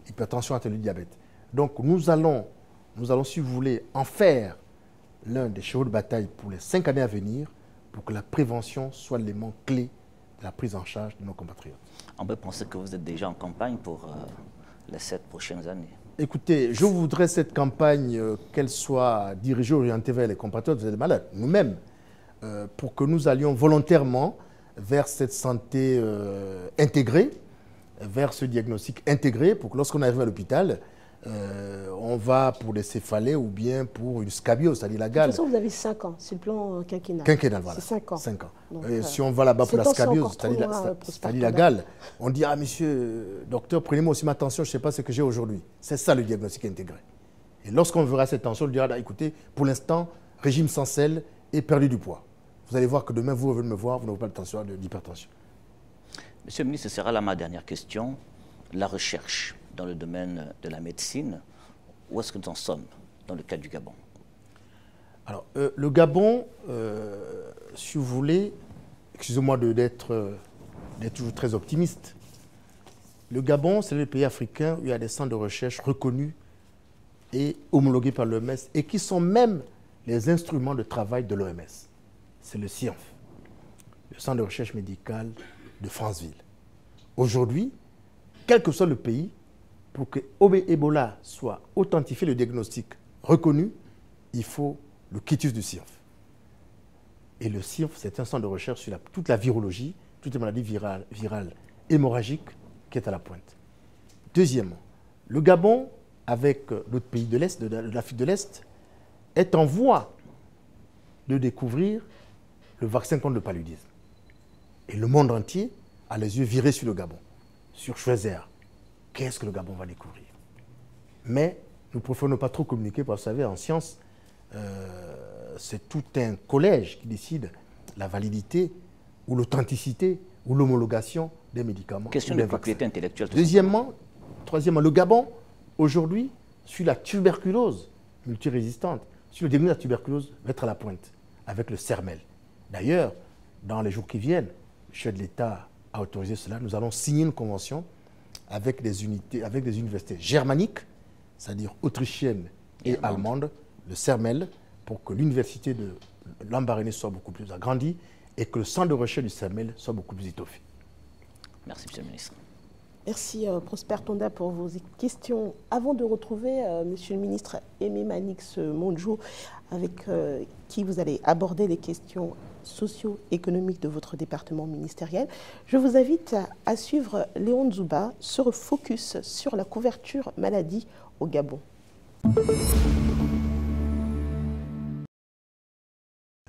hypertension, artérielle, diabète. Donc nous allons, si vous voulez, en faire l'un des chevaux de bataille pour les 5 années à venir, pour que la prévention soit l'élément clé de la prise en charge de nos compatriotes. On peut penser que vous êtes déjà en campagne pour les 7 prochaines années. Écoutez, je voudrais cette campagne, qu'elle soit dirigée, orientée vers les compatriotes et les malades, nous-mêmes, pour que nous allions volontairement vers cette santé intégrée, vers ce diagnostic intégré, pour que lorsqu'on arrive à l'hôpital, on va pour des céphalées ou bien pour une scabiose, c'est-à-dire la gale. De toute façon, vous avez 5 ans, c'est le plan quinquennal. Quinquennal, voilà. C'est 5 ans. 5 ans. Donc, si on va là-bas pour la scabiose, c'est-à-dire la gale, on dit « Ah, monsieur, docteur, prenez-moi aussi ma tension, je ne sais pas ce que j'ai aujourd'hui. » C'est ça le diagnostic intégré. Et lorsqu'on verra cette tension, on dira « Écoutez, pour l'instant, régime sans sel et perdu du poids. » Vous allez voir que demain, vous revenez me voir, vous n'avez pas d'hypertension. Monsieur le ministre, ce sera là ma dernière question. La recherche dans le domaine de la médecine, où est-ce que nous en sommes dans le cas du Gabon? Alors, le Gabon, si vous voulez, excusez-moi d'être toujours très optimiste, le Gabon, c'est le pays africain où il y a des centres de recherche reconnus et homologués par l'OMS et qui sont même les instruments de travail de l'OMS. C'est le CIENF, le Centre de recherche médicale de Franceville. Aujourd'hui, quel que soit le pays, pour que Ebola soit authentifié, le diagnostic reconnu, il faut le quitus du CIENF. Et le CIENF, c'est un centre de recherche sur toute la virologie, toutes les maladies virales hémorragiques qui est à la pointe. Deuxièmement, le Gabon, avec d'autres pays de l'Est, de l'Afrique de l'Est, est en voie de découvrir le vaccin contre le paludisme. Et le monde entier a les yeux virés sur le Gabon, sur Schweitzer. Qu'est-ce que le Gabon va découvrir? Mais nous préférons ne pas trop communiquer, parce que vous savez, en science, c'est tout un collège qui décide la validité ou l'authenticité ou l'homologation des médicaments. Question de propriété intellectuelle. Troisièmement, le Gabon, aujourd'hui, sur la tuberculose multirésistante, sur le diagnostic de la tuberculose, va être à la pointe avec le CERMEL. D'ailleurs, dans les jours qui viennent, le chef de l'État a autorisé cela. Nous allons signer une convention avec des universités germaniques, c'est-à-dire autrichiennes et allemandes, le CERMEL, pour que l'université de Lambaréné soit beaucoup plus agrandie et que le centre de recherche du CERMEL soit beaucoup plus étoffé. Merci, Monsieur le Ministre. Merci Prosper Tonda pour vos questions. Avant de retrouver Monsieur le Ministre Aimé Manix Mondjo, avec qui vous allez aborder les questions socio-économiques de votre département ministériel, je vous invite à suivre Léon Nzouba sur Focus sur la couverture maladie au Gabon.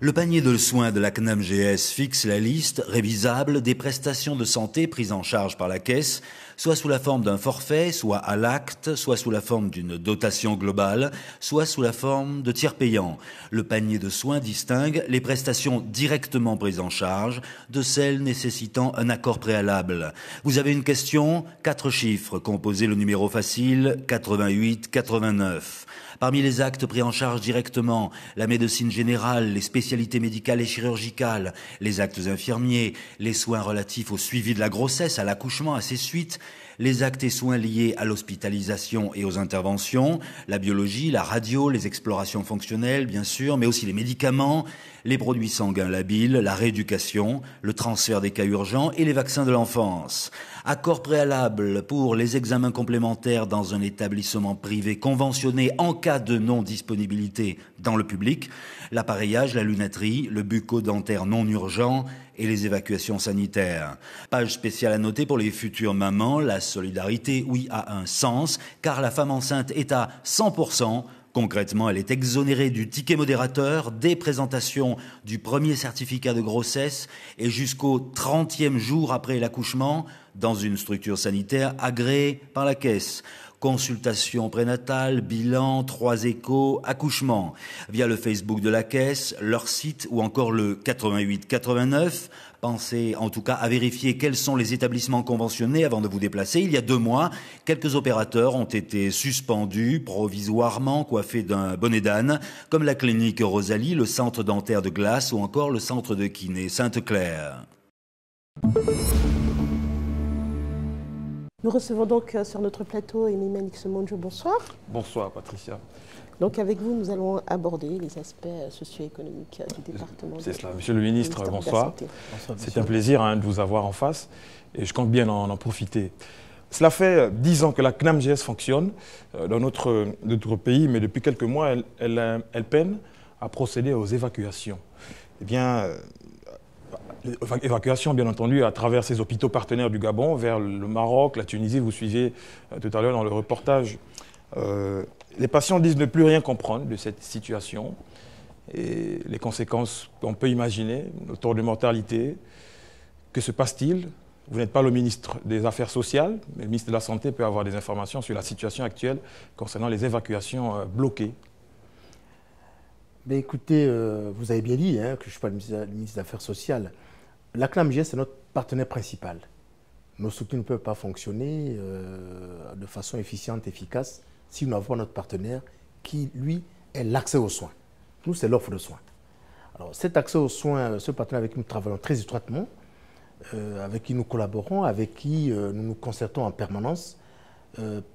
Le panier de soins de la CNAMGS fixe la liste révisable des prestations de santé prises en charge par la Caisse, soit sous la forme d'un forfait, soit à l'acte, soit sous la forme d'une dotation globale, soit sous la forme de tiers payants. Le panier de soins distingue les prestations directement prises en charge de celles nécessitant un accord préalable. Vous avez une question? 4 chiffres, composez le numéro facile 88 89. Parmi les actes pris en charge directement, la médecine générale, les spécialités médicales et chirurgicales, les actes infirmiers, les soins relatifs au suivi de la grossesse, à l'accouchement, à ses suites, les actes et soins liés à l'hospitalisation et aux interventions, la biologie, la radio, les explorations fonctionnelles, bien sûr, mais aussi les médicaments, les produits sanguins labiles, la rééducation, le transfert des cas urgents et les vaccins de l'enfance. Accord préalable pour les examens complémentaires dans un établissement privé conventionné en cas de non-disponibilité dans le public, l'appareillage, la lunetterie, le bucco-dentaire non urgent et les évacuations sanitaires. Page spéciale à noter pour les futures mamans, la solidarité, oui, a un sens, car la femme enceinte est à 100%. Concrètement, elle est exonérée du ticket modérateur dès présentation du premier certificat de grossesse et jusqu'au 30e jour après l'accouchement dans une structure sanitaire agréée par la Caisse. Consultation prénatale, bilan, 3 échos, accouchement. Via le Facebook de la Caisse, leur site ou encore le 88 89. Pensez en tout cas à vérifier quels sont les établissements conventionnés avant de vous déplacer. Il y a 2 mois, quelques opérateurs ont été suspendus provisoirement, coiffés d'un bonnet d'âne, comme la clinique Rosalie, le centre dentaire de Glace ou encore le centre de kiné Sainte-Claire. Nous recevons donc sur notre plateau Aimé Manix Mondjo. Bonsoir. Bonsoir Patricia. Donc avec vous, nous allons aborder les aspects socio-économiques du département. C'est cela. Monsieur le ministre, bonsoir. C'est un plaisir de vous avoir en face et je compte bien en profiter. Cela fait 10 ans que la CNAMGS fonctionne dans notre pays, mais depuis quelques mois, elle peine à procéder aux évacuations. Eh bien, évacuation, bien entendu, à travers ces hôpitaux partenaires du Gabon, vers le Maroc, la Tunisie, vous suiviez tout à l'heure dans le reportage. Les patients disent ne plus rien comprendre de cette situation et les conséquences qu'on peut imaginer, le taux de mortalité. Que se passe-t-il? Vous n'êtes pas le ministre des Affaires sociales, mais le ministre de la Santé peut avoir des informations sur la situation actuelle concernant les évacuations bloquées. Mais écoutez, vous avez bien dit que je ne suis pas le ministre des Affaires sociales. La CNAMGS est notre partenaire principal. Nos structures ne peuvent pas fonctionner de façon efficiente, efficace, si nous n'avons pas notre partenaire qui, lui, est l'accès aux soins. Nous, c'est l'offre de soins. Alors, cet accès aux soins, ce partenaire avec qui nous travaillons très étroitement, avec qui nous collaborons, avec qui nous nous concertons en permanence,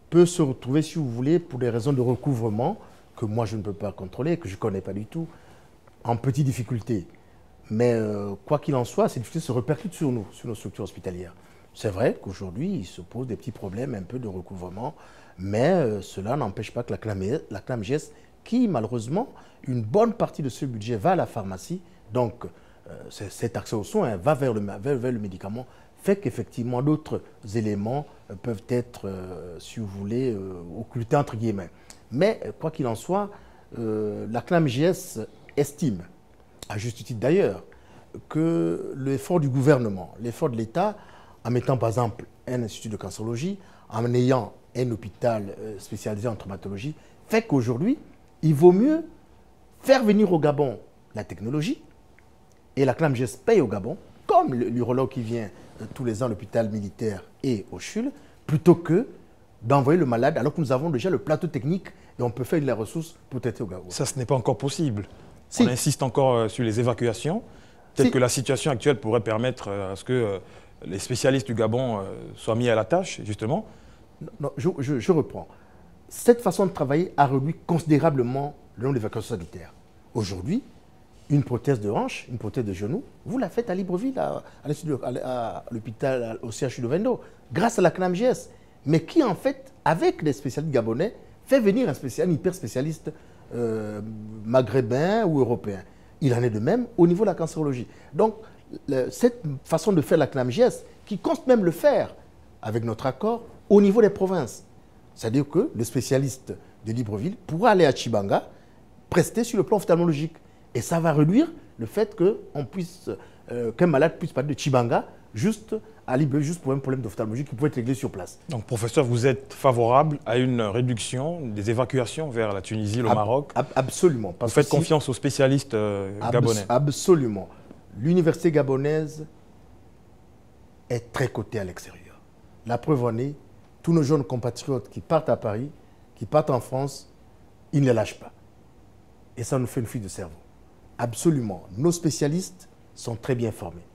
peut se retrouver, si vous voulez, pour des raisons de recouvrement que moi je ne peux pas contrôler, que je ne connais pas du tout, en petite difficulté. Mais quoi qu'il en soit, ces difficultés se répercutent sur nous, sur nos structures hospitalières. C'est vrai qu'aujourd'hui, il se pose des petits problèmes un peu de recouvrement, mais cela n'empêche pas que la CNAMGS, qui malheureusement, une bonne partie de ce budget va à la pharmacie, donc cet accès aux soins va vers le médicament, fait qu'effectivement d'autres éléments peuvent être, si vous voulez, occultés entre guillemets. Mais quoi qu'il en soit, la CNAMGS estime à juste titre d'ailleurs, que l'effort du gouvernement, l'effort de l'État, en mettant par exemple un institut de cancérologie, en ayant un hôpital spécialisé en traumatologie, fait qu'aujourd'hui, il vaut mieux faire venir au Gabon la technologie, et la CNAMGES paye au Gabon, comme l'urologue qui vient tous les ans à l'hôpital militaire et au CHUL, plutôt que d'envoyer le malade alors que nous avons déjà le plateau technique et on peut faire de la ressource pour traiter au Gabon. Ça, ce n'est pas encore possible. Si. On insiste encore sur les évacuations. Peut-être que la situation actuelle pourrait permettre à ce que les spécialistes du Gabon soient mis à la tâche, justement. Non, je reprends. Cette façon de travailler a réduit considérablement le nombre d'évacuations sanitaires. Aujourd'hui, une prothèse de hanche, une prothèse de genou, vous la faites à Libreville, à l'hôpital, au CHU de Vendo, grâce à la CNAMGES, mais qui en fait, avec les spécialistes gabonais, fait venir un hyper spécialiste maghrébin ou européen. Il en est de même au niveau de la cancérologie. Donc, cette façon de faire la CNAMGES, qui compte même le faire, avec notre accord, au niveau des provinces. C'est-à-dire que le spécialiste de Libreville pourra aller à Tchibanga, prester sur le plan ophtalmologique. Et ça va réduire le fait qu'un malade puisse parler de Tchibanga juste à Libreville, juste pour un problème d'ophtalmologie qui pourrait être réglé sur place. Donc, professeur, vous êtes favorable à une réduction des évacuations vers la Tunisie, le Maroc? Absolument. Vous faites confiance aux spécialistes gabonais? Absolument. L'université gabonaise est très cotée à l'extérieur. La preuve en est, tous nos jeunes compatriotes qui partent à Paris, qui partent en France, ils ne les lâchent pas. Et ça nous fait une fuite de cerveau. Absolument. Nos spécialistes sont très bien formés.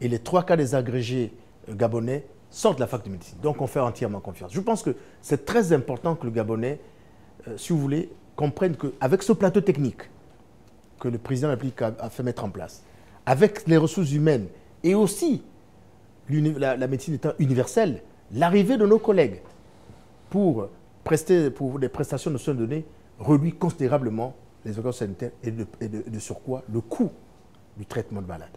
Et les 3 quarts des agrégés gabonais sortent de la fac de médecine. Donc on fait entièrement confiance. Je pense que c'est très important que le Gabonais, si vous voulez, comprenne qu'avec ce plateau technique que le président de la République a fait mettre en place, avec les ressources humaines et aussi la médecine étant universelle, l'arrivée de nos collègues pour des prestations de soins donnés réduit considérablement les organes sanitaires et de surcroît le coût du traitement de malades.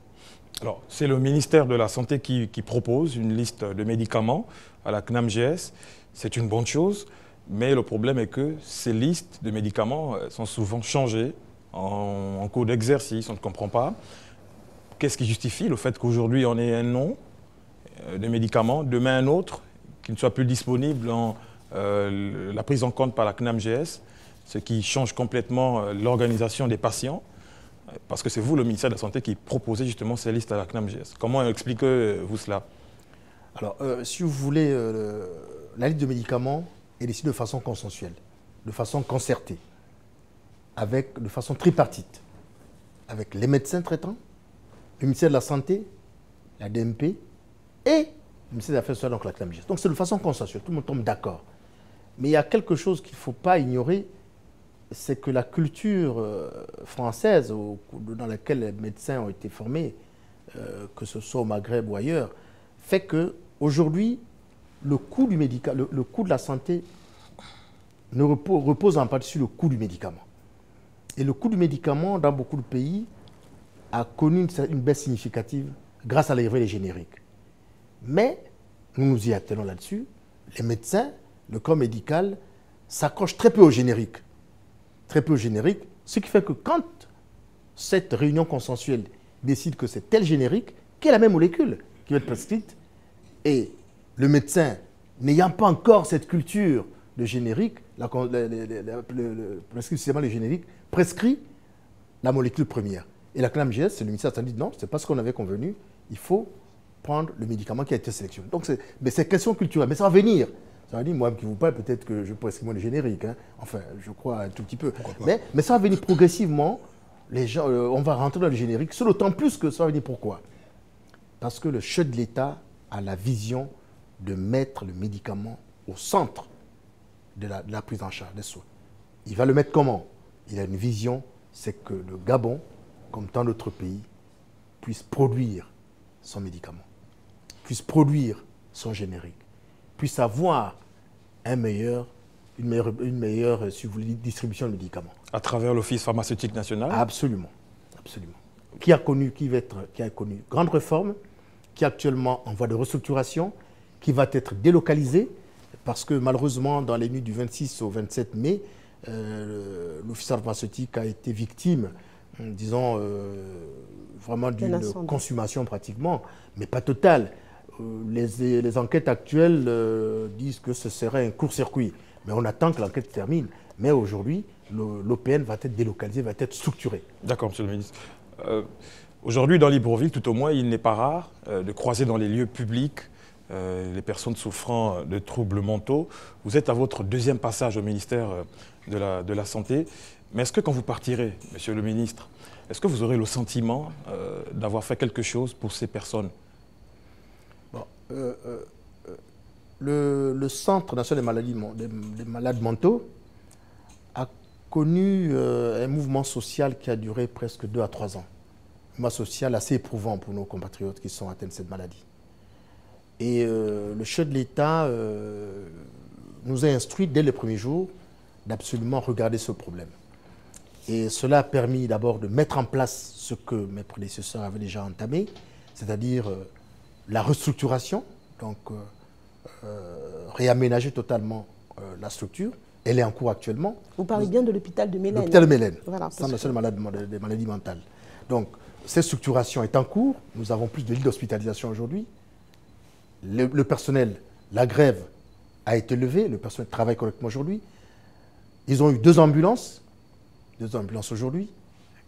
Alors, c'est le ministère de la Santé qui propose une liste de médicaments à la CNAMGES. C'est une bonne chose, mais le problème est que ces listes de médicaments sont souvent changées en cours d'exercice, on ne comprend pas. Qu'est-ce qui justifie le fait qu'aujourd'hui on ait un nom de médicament, demain un autre, qui ne soit plus disponible en la prise en compte par la CNAMGES, ce qui change complètement l'organisation des patients, parce que c'est vous, le ministère de la Santé, qui proposez justement ces listes à la CNAMGES. Comment expliquez-vous cela? Alors, si vous voulez, la liste de médicaments est décidée de façon consensuelle, de façon concertée, de façon tripartite, avec les médecins traitants, le ministère de la Santé, la DMP et le ministère des Affaires sociales, donc la CNAMGES. Donc c'est de façon consensuelle, tout le monde tombe d'accord. Mais il y a quelque chose qu'il ne faut pas ignorer, c'est que la culture française dans laquelle les médecins ont été formés, que ce soit au Maghreb ou ailleurs, fait qu'aujourd'hui, le coût de la santé repose en partie sur le coût du médicament. Et le coût du médicament, dans beaucoup de pays, a connu une baisse significative grâce à l'arrivée des génériques. Mais, nous nous y attelons là-dessus, les médecins, le corps médical, s'accrochent très peu au générique. Très peu au générique, ce qui fait que quand cette réunion consensuelle décide que c'est tel générique, qui est la même molécule qui va être prescrite, et le médecin, n'ayant pas encore cette culture de générique, précisément le générique, prescrit la molécule première. Et la CNAMGES, c'est le ministère de la Santé, dit non, ce n'est pas ce qu'on avait convenu, il faut prendre le médicament qui a été sélectionné. Donc c'est question culturelle, mais ça va venir. Ça va dire, moi qui vous parle, peut-être que je prescris moins le générique, hein. Enfin, je crois un tout petit peu. Mais ça va venir progressivement, les gens, on va rentrer dans le générique, d'autant plus que ça va venir pourquoi? Parce que le chef de l'État a la vision de mettre le médicament au centre de la prise en charge des soins. Il va le mettre comment? Il a une vision, c'est que le Gabon, comme tant d'autres pays, puisse produire son médicament, puisse produire son générique, puisse avoir une meilleure, si vous voulez, distribution de médicaments. À travers l'Office pharmaceutique national? Absolument, absolument. Qui a connu grande réforme, qui est actuellement en voie de restructuration, qui va être délocalisé, parce que malheureusement, dans les nuits du 26 au 27 mai, l'Office pharmaceutique a été victime disons, vraiment d'une consommation pratiquement, mais pas totale. Les enquêtes actuelles disent que ce serait un court-circuit. Mais on attend que l'enquête termine. Mais aujourd'hui, l'OPN va être délocalisé, va être structuré. D'accord, monsieur le ministre. Aujourd'hui, dans Libreville, tout au moins, il n'est pas rare de croiser dans les lieux publics les personnes souffrant de troubles mentaux. Vous êtes à votre deuxième passage au ministère de la Santé. Mais est-ce que quand vous partirez, monsieur le ministre, est-ce que vous aurez le sentiment d'avoir fait quelque chose pour ces personnes? Bon, le Centre national des malades mentaux a connu un mouvement social qui a duré presque 2 à 3 ans. Un mouvement social assez éprouvant pour nos compatriotes qui sont atteints de cette maladie. Et le chef de l'État nous a instruit dès les premiers jours d'absolument regarder ce problème. Et cela a permis d'abord de mettre en place ce que mes prédécesseurs avaient déjà entamé, c'est-à-dire la restructuration, donc réaménager totalement la structure. Elle est en cours actuellement. Vous parlez bien de l'hôpital de Mélène. L'hôpital de Mélène, voilà, Centre national des maladies mentales. Donc, cette structuration est en cours. Nous avons plus de lits d'hospitalisation aujourd'hui. Le personnel, la grève a été levée. Le personnel travaille correctement aujourd'hui. Ils ont eu 2 ambulances aujourd'hui,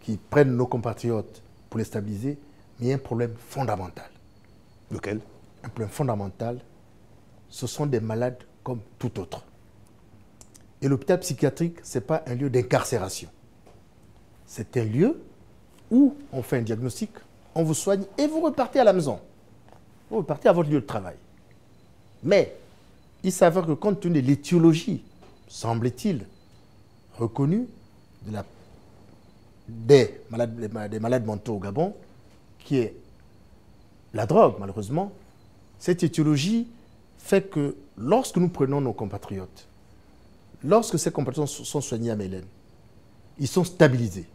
qui prennent nos compatriotes pour les stabiliser. Mais il y a un problème fondamental. Lequel? Un problème fondamental. Ce sont des malades comme tout autre. Et l'hôpital psychiatrique, ce n'est pas un lieu d'incarcération. C'est un lieu où on fait un diagnostic, on vous soigne et vous repartez à la maison. Vous repartez à votre lieu de travail. Mais il s'avère que compte tenu de l'étiologie, semble-t-il, reconnue des malades mentaux au Gabon, qui est la drogue, malheureusement, cette étiologie fait que lorsque nous prenons nos compatriotes, lorsque ces compatriotes sont soignés à Mélène, ils sont stabilisés.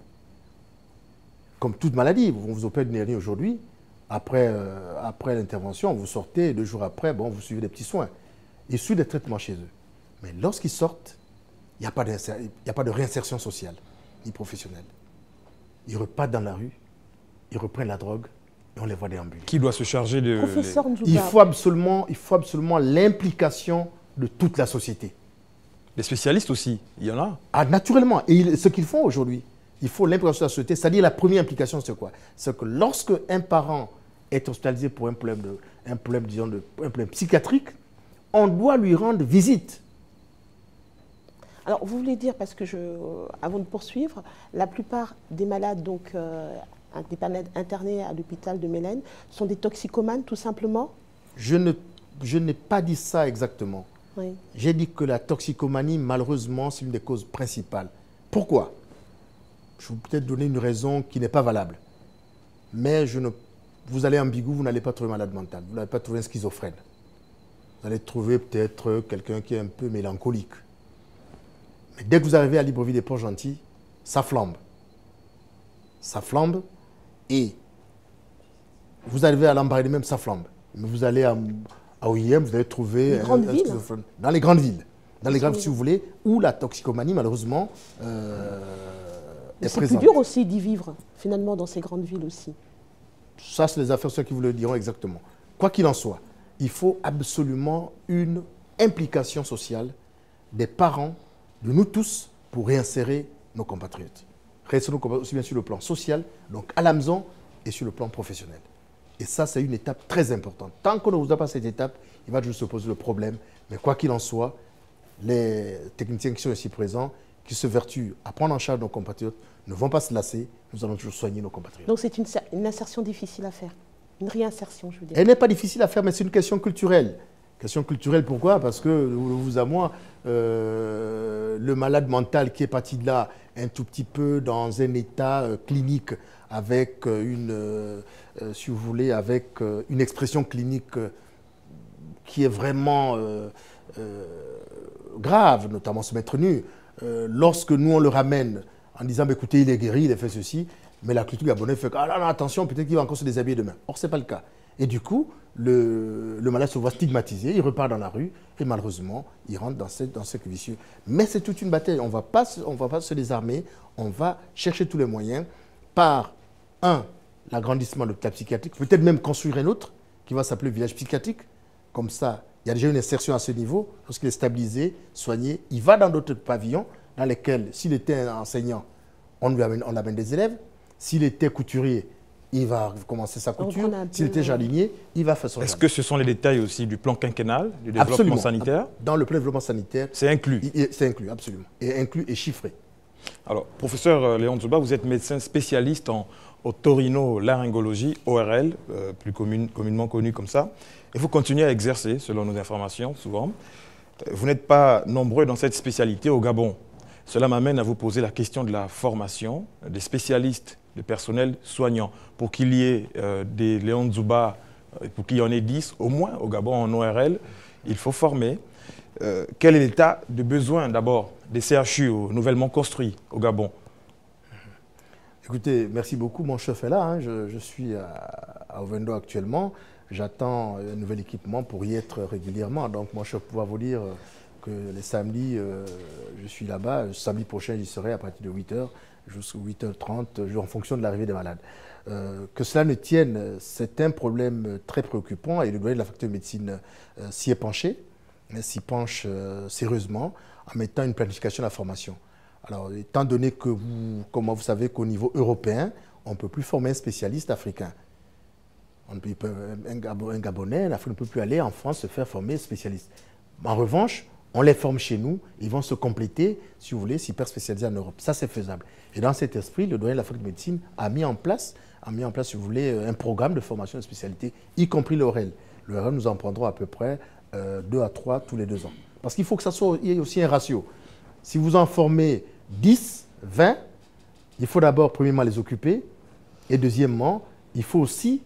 Comme toute maladie, on vous opère d'une hernie aujourd'hui, après l'intervention, vous sortez, 2 jours après, bon, vous suivez des petits soins. Ils suivent des traitements chez eux. Mais lorsqu'ils sortent, il n'y a pas de réinsertion sociale ni professionnelle. Ils repartent dans la rue, ils reprennent la drogue et on les voit déambuler. Qui doit se charger de... Professeur Nzouga. Il faut absolument l'implication de toute la société. Les spécialistes aussi, il y en a. Ah, naturellement. Et ce qu'ils font aujourd'hui, il faut l'implication de la société. C'est-à-dire la première implication, c'est quoi? C'est que lorsque un parent est hospitalisé pour un problème psychiatrique, on doit lui rendre visite. Alors, vous voulez dire, parce que avant de poursuivre, la plupart des malades, donc des malades internés à l'hôpital de Mélène, sont des toxicomanes, tout simplement? Je n'ai pas dit ça exactement. Oui. J'ai dit que la toxicomanie, malheureusement, c'est une des causes principales. Pourquoi? Je vais peut-être donner une raison qui n'est pas valable. Mais vous allez en Bigou, vous n'allez pas trouver un malade mental. Vous n'allez pas trouver un schizophrène. Vous allez trouver peut-être quelqu'un qui est un peu mélancolique. Mais dès que vous arrivez à Libreville des Port-Gentil, ça flambe. Ça flambe. Et vous arrivez à Lambaréné même, ça flambe. Mais vous allez à OIM, vous allez trouver un schizophrène. Dans les grandes villes. Dans les grandes villes, si vous voulez, où la toxicomanie, malheureusement, c'est plus dur aussi d'y vivre, finalement, dans ces grandes villes aussi. Ça, c'est les affaires qui vous le diront exactement. Quoi qu'il en soit, il faut absolument une implication sociale des parents, de nous tous, pour réinsérer nos compatriotes. Réinsérer nos compatriotes aussi bien sur le plan social, donc à la maison, et sur le plan professionnel. Et ça, c'est une étape très importante. Tant qu'on ne vous a pas cette étape, il va toujours se poser le problème. Mais quoi qu'il en soit, les techniciens qui sont ici présents, qui se vertuent à prendre en charge nos compatriotes, ne vont pas se lasser. Nous allons toujours soigner nos compatriotes. Donc c'est une insertion difficile à faire. Une réinsertion, je veux dire. Elle n'est pas difficile à faire, mais c'est une question culturelle. Question culturelle, pourquoi? Parce que, vous à moi, le malade mental qui est parti de là un tout petit peu dans un état clinique avec si vous voulez, avec une expression clinique qui est vraiment grave, notamment se mettre nu. Lorsque nous, on le ramène en disant, bah, écoutez, il est guéri, il a fait ceci, mais la culture gabonaise fait que, ah là là, attention, peut-être qu'il va encore se déshabiller demain. Or, ce n'est pas le cas. Et du coup, le malade se voit stigmatisé, il repart dans la rue, et malheureusement, il rentre dans ce vicieux. Mais c'est toute une bataille. On ne va pas se désarmer, on va chercher tous les moyens par, l'agrandissement de l'hôpital psychiatrique, peut-être même construire un autre qui va s'appeler village psychiatrique. Comme ça, il y a déjà une insertion à ce niveau. Lorsqu'il est stabilisé, soigné, il va dans d'autres pavillons dans lesquels, s'il était un enseignant, on amène des élèves. S'il était couturier, il va commencer sa couture. S'il était jardinier, il va faire son jardin. Est-ce que ce sont les détails aussi du plan quinquennal, du développement sanitaire? Dans le plan de développement sanitaire. C'est inclus? C'est inclus, absolument. Et inclus et chiffré. Alors, professeur Léon Nzouba, vous êtes médecin spécialiste en otorhinolaryngologie, ORL, plus communément connu comme ça. Et vous continuez à exercer, selon nos informations, souvent. Vous n'êtes pas nombreux dans cette spécialité au Gabon. Cela m'amène à vous poser la question de la formation des spécialistes, des personnels soignants. Pour qu'il y ait des Léon Nzouba, pour qu'il y en ait 10 au moins au Gabon en ORL, il faut former. Quel est l'état de besoin d'abord des CHU nouvellement construits au Gabon? Écoutez, merci beaucoup. Mon chef est là. Hein. Je suis à Ovendo actuellement. J'attends un nouvel équipement pour y être régulièrement. Donc, mon chef pourra vous dire que les samedis, je suis là-bas. Samedi prochain, j'y serai à partir de 8h jusqu'à 8h30, en fonction de l'arrivée des malades. Que cela ne tienne, c'est un problème très préoccupant et le doyen de la faculté de médecine s'y est penché, s'y penche sérieusement en mettant une planification de la formation. Alors, étant donné que comment vous savez qu'au niveau européen, on ne peut plus former un spécialiste africain. Un Gabonais, un Africain ne peut plus aller en France se faire former spécialiste. En revanche, on les forme chez nous, ils vont se compléter, si vous voulez, s'hyper spécialisés en Europe. Ça, c'est faisable. Et dans cet esprit, le doyen de la faculté de médecine a mis en place, si vous voulez, un programme de formation de spécialité, y compris l'ORL. L'ORL, nous en prendrons à peu près 2 à 3 tous les 2 ans. Parce qu'il faut que ça soit, il y ait aussi un ratio. Si vous en formez 10, 20, il faut d'abord, premièrement, les occuper. Et deuxièmement, il faut aussi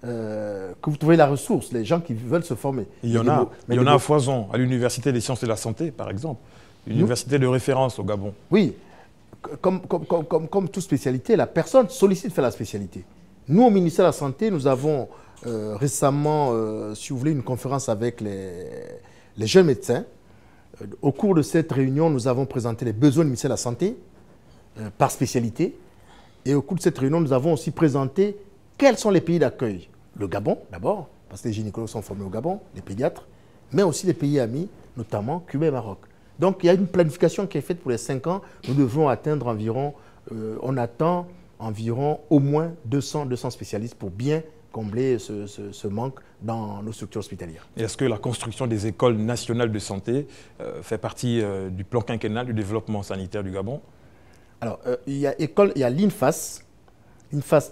que vous trouvez la ressource, les gens qui veulent se former. Il y en a à foison, à l'Université des sciences et de la santé, par exemple. L'université de référence au Gabon. Oui, comme toute spécialité, la personne sollicite faire la spécialité. Nous, au ministère de la Santé, nous avons récemment, si vous voulez, une conférence avec les jeunes médecins. Au cours de cette réunion, nous avons présenté les besoins du ministère de la Santé par spécialité. Et au cours de cette réunion, nous avons aussi présenté quels sont les pays d'accueil. Le Gabon, d'abord, parce que les gynécologues sont formés au Gabon, les pédiatres, mais aussi les pays amis, notamment Cuba et Maroc. Donc, il y a une planification qui est faite pour les 5 ans. Nous devons atteindre environ, on attend environ au moins 200 spécialistes pour bien combler ce manque dans nos structures hospitalières. Et est-ce que la construction des écoles nationales de santé fait partie du plan quinquennal du développement sanitaire du Gabon? Alors, il y a l'INFAS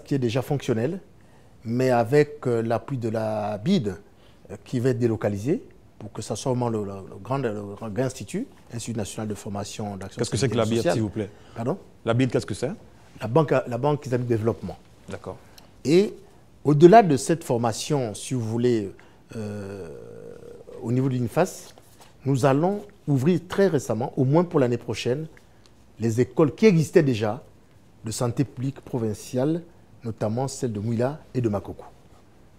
qui est déjà fonctionnelle, mais avec l'appui de la BID qui va être délocalisée pour que ça soit vraiment le grand institut, Institut national de formation d'action. Qu'est-ce que c'est que la BID, s'il vous plaît? Pardon? La BID, qu'est-ce que c'est? La Banque islamique de développement. D'accord. Et au-delà de cette formation, si vous voulez, au niveau de l'INFAS, nous allons ouvrir très récemment, au moins pour l'année prochaine, les écoles qui existaient déjà de santé publique provinciale, notamment celles de Mouila et de Makoko.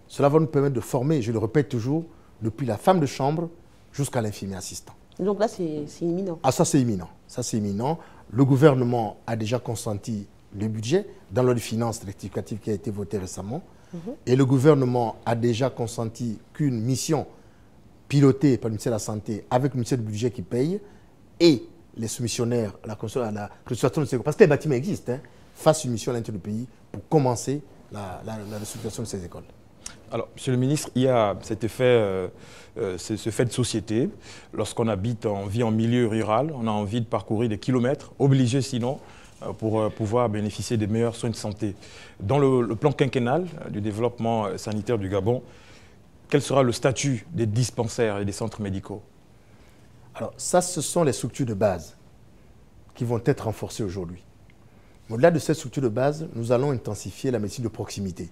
Cela va nous permettre de former, je le répète toujours, depuis la femme de chambre jusqu'à l'infirmier assistant. Donc là, c'est imminent. Ah, ça c'est imminent. Ça c'est imminent. Le gouvernement a déjà consenti le budget dans la loi de finances rectificative qui a été votée récemment. Et le gouvernement a déjà consenti qu'une mission pilotée par le ministère de la Santé avec le ministère du Budget qui paye et les soumissionnaires à la restructuration de ces écoles, parce que les bâtiments existent, fassent une mission à l'intérieur du pays pour commencer la restructuration de ces écoles. Alors, Monsieur le ministre, il y a cet effet, ce fait de société. Lorsqu'on habite, on vit en milieu rural, on a envie de parcourir des kilomètres, obligé sinon, pour pouvoir bénéficier des meilleurs soins de santé. Dans le plan quinquennal du développement sanitaire du Gabon, quel sera le statut des dispensaires et des centres médicaux? Alors ça, ce sont les structures de base qui vont être renforcées aujourd'hui. Au-delà de cette structure de base, nous allons intensifier la médecine de proximité.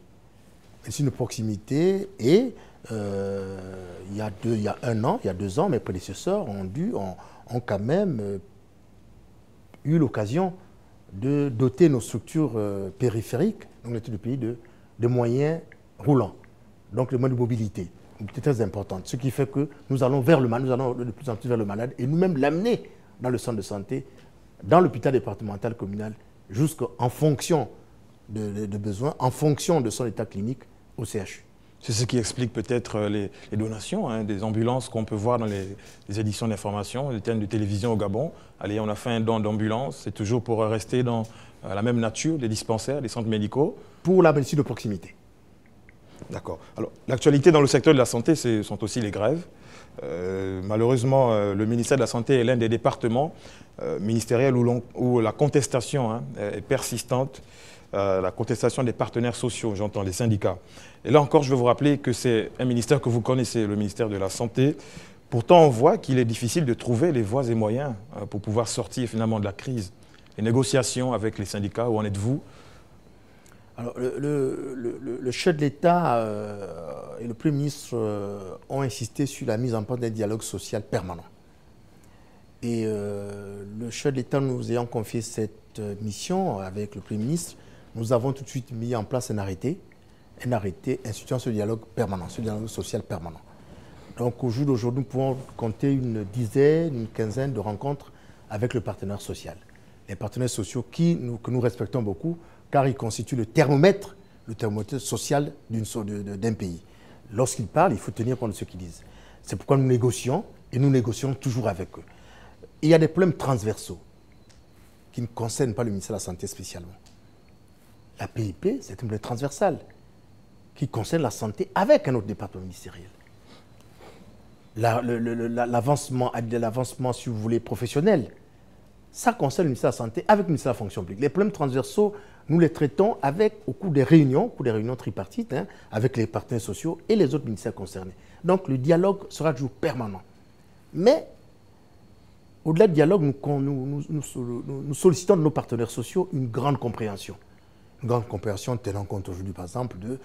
La médecine de proximité et il y a 2 ans, mes prédécesseurs ont quand même eu l'occasion de doter nos structures périphériques, donc le pays, de moyens roulants, donc le moyens de mobilité. C'est très important. Ce qui fait que nous allons vers le malade, nous allons de plus en plus vers le malade et nous-mêmes l'amener dans le centre de santé, dans l'hôpital départemental communal, jusqu'en fonction de besoins en fonction de son état clinique au CHU. C'est ce qui explique peut-être les donations, hein, des ambulances qu'on peut voir dans les éditions d'information, les chaînes de télévision au Gabon. Allez, on a fait un don d'ambulance, c'est toujours pour rester dans la même nature des dispensaires, des centres médicaux. Pour la médecine de proximité. D'accord. Alors, l'actualité dans le secteur de la santé, ce sont aussi les grèves. Malheureusement, le ministère de la Santé est l'un des départements ministériels où la contestation est persistante. La contestation des partenaires sociaux, j'entends les syndicats. Et là encore, je veux vous rappeler que c'est un ministère que vous connaissez, le ministère de la Santé. Pourtant, on voit qu'il est difficile de trouver les voies et moyens pour pouvoir sortir finalement de la crise. Les négociations avec les syndicats, où en êtes-vous? Alors, le chef de l'État et le Premier ministre ont insisté sur la mise en place d'un dialogue social permanent. Et le chef de l'État nous ayant confié cette mission avec le Premier ministre, nous avons tout de suite mis en place un arrêté instituant ce dialogue permanent, ce dialogue social permanent. Donc au jour d'aujourd'hui, nous pouvons compter une dizaine, une quinzaine de rencontres avec le partenaire social. Les partenaires sociaux que nous respectons beaucoup, car ils constituent le thermomètre social d'un pays. Lorsqu'ils parlent, il faut tenir compte de ce qu'ils disent. C'est pourquoi nous négocions, et nous négocions toujours avec eux. Et il y a des problèmes transversaux qui ne concernent pas le ministère de la Santé spécialement. La PIP, c'est un problème transversal qui concerne la santé avec un autre département ministériel. L'avancement, si vous voulez, professionnel, ça concerne le ministère de la Santé avec le ministère de la Fonction publique. Les problèmes transversaux, nous les traitons au cours des réunions tripartites, avec les partenaires sociaux et les autres ministères concernés. Donc le dialogue sera toujours permanent. Mais au-delà du dialogue, nous sollicitons de nos partenaires sociaux une grande compréhension. Une grande compréhension tenant compte aujourd'hui, par exemple, de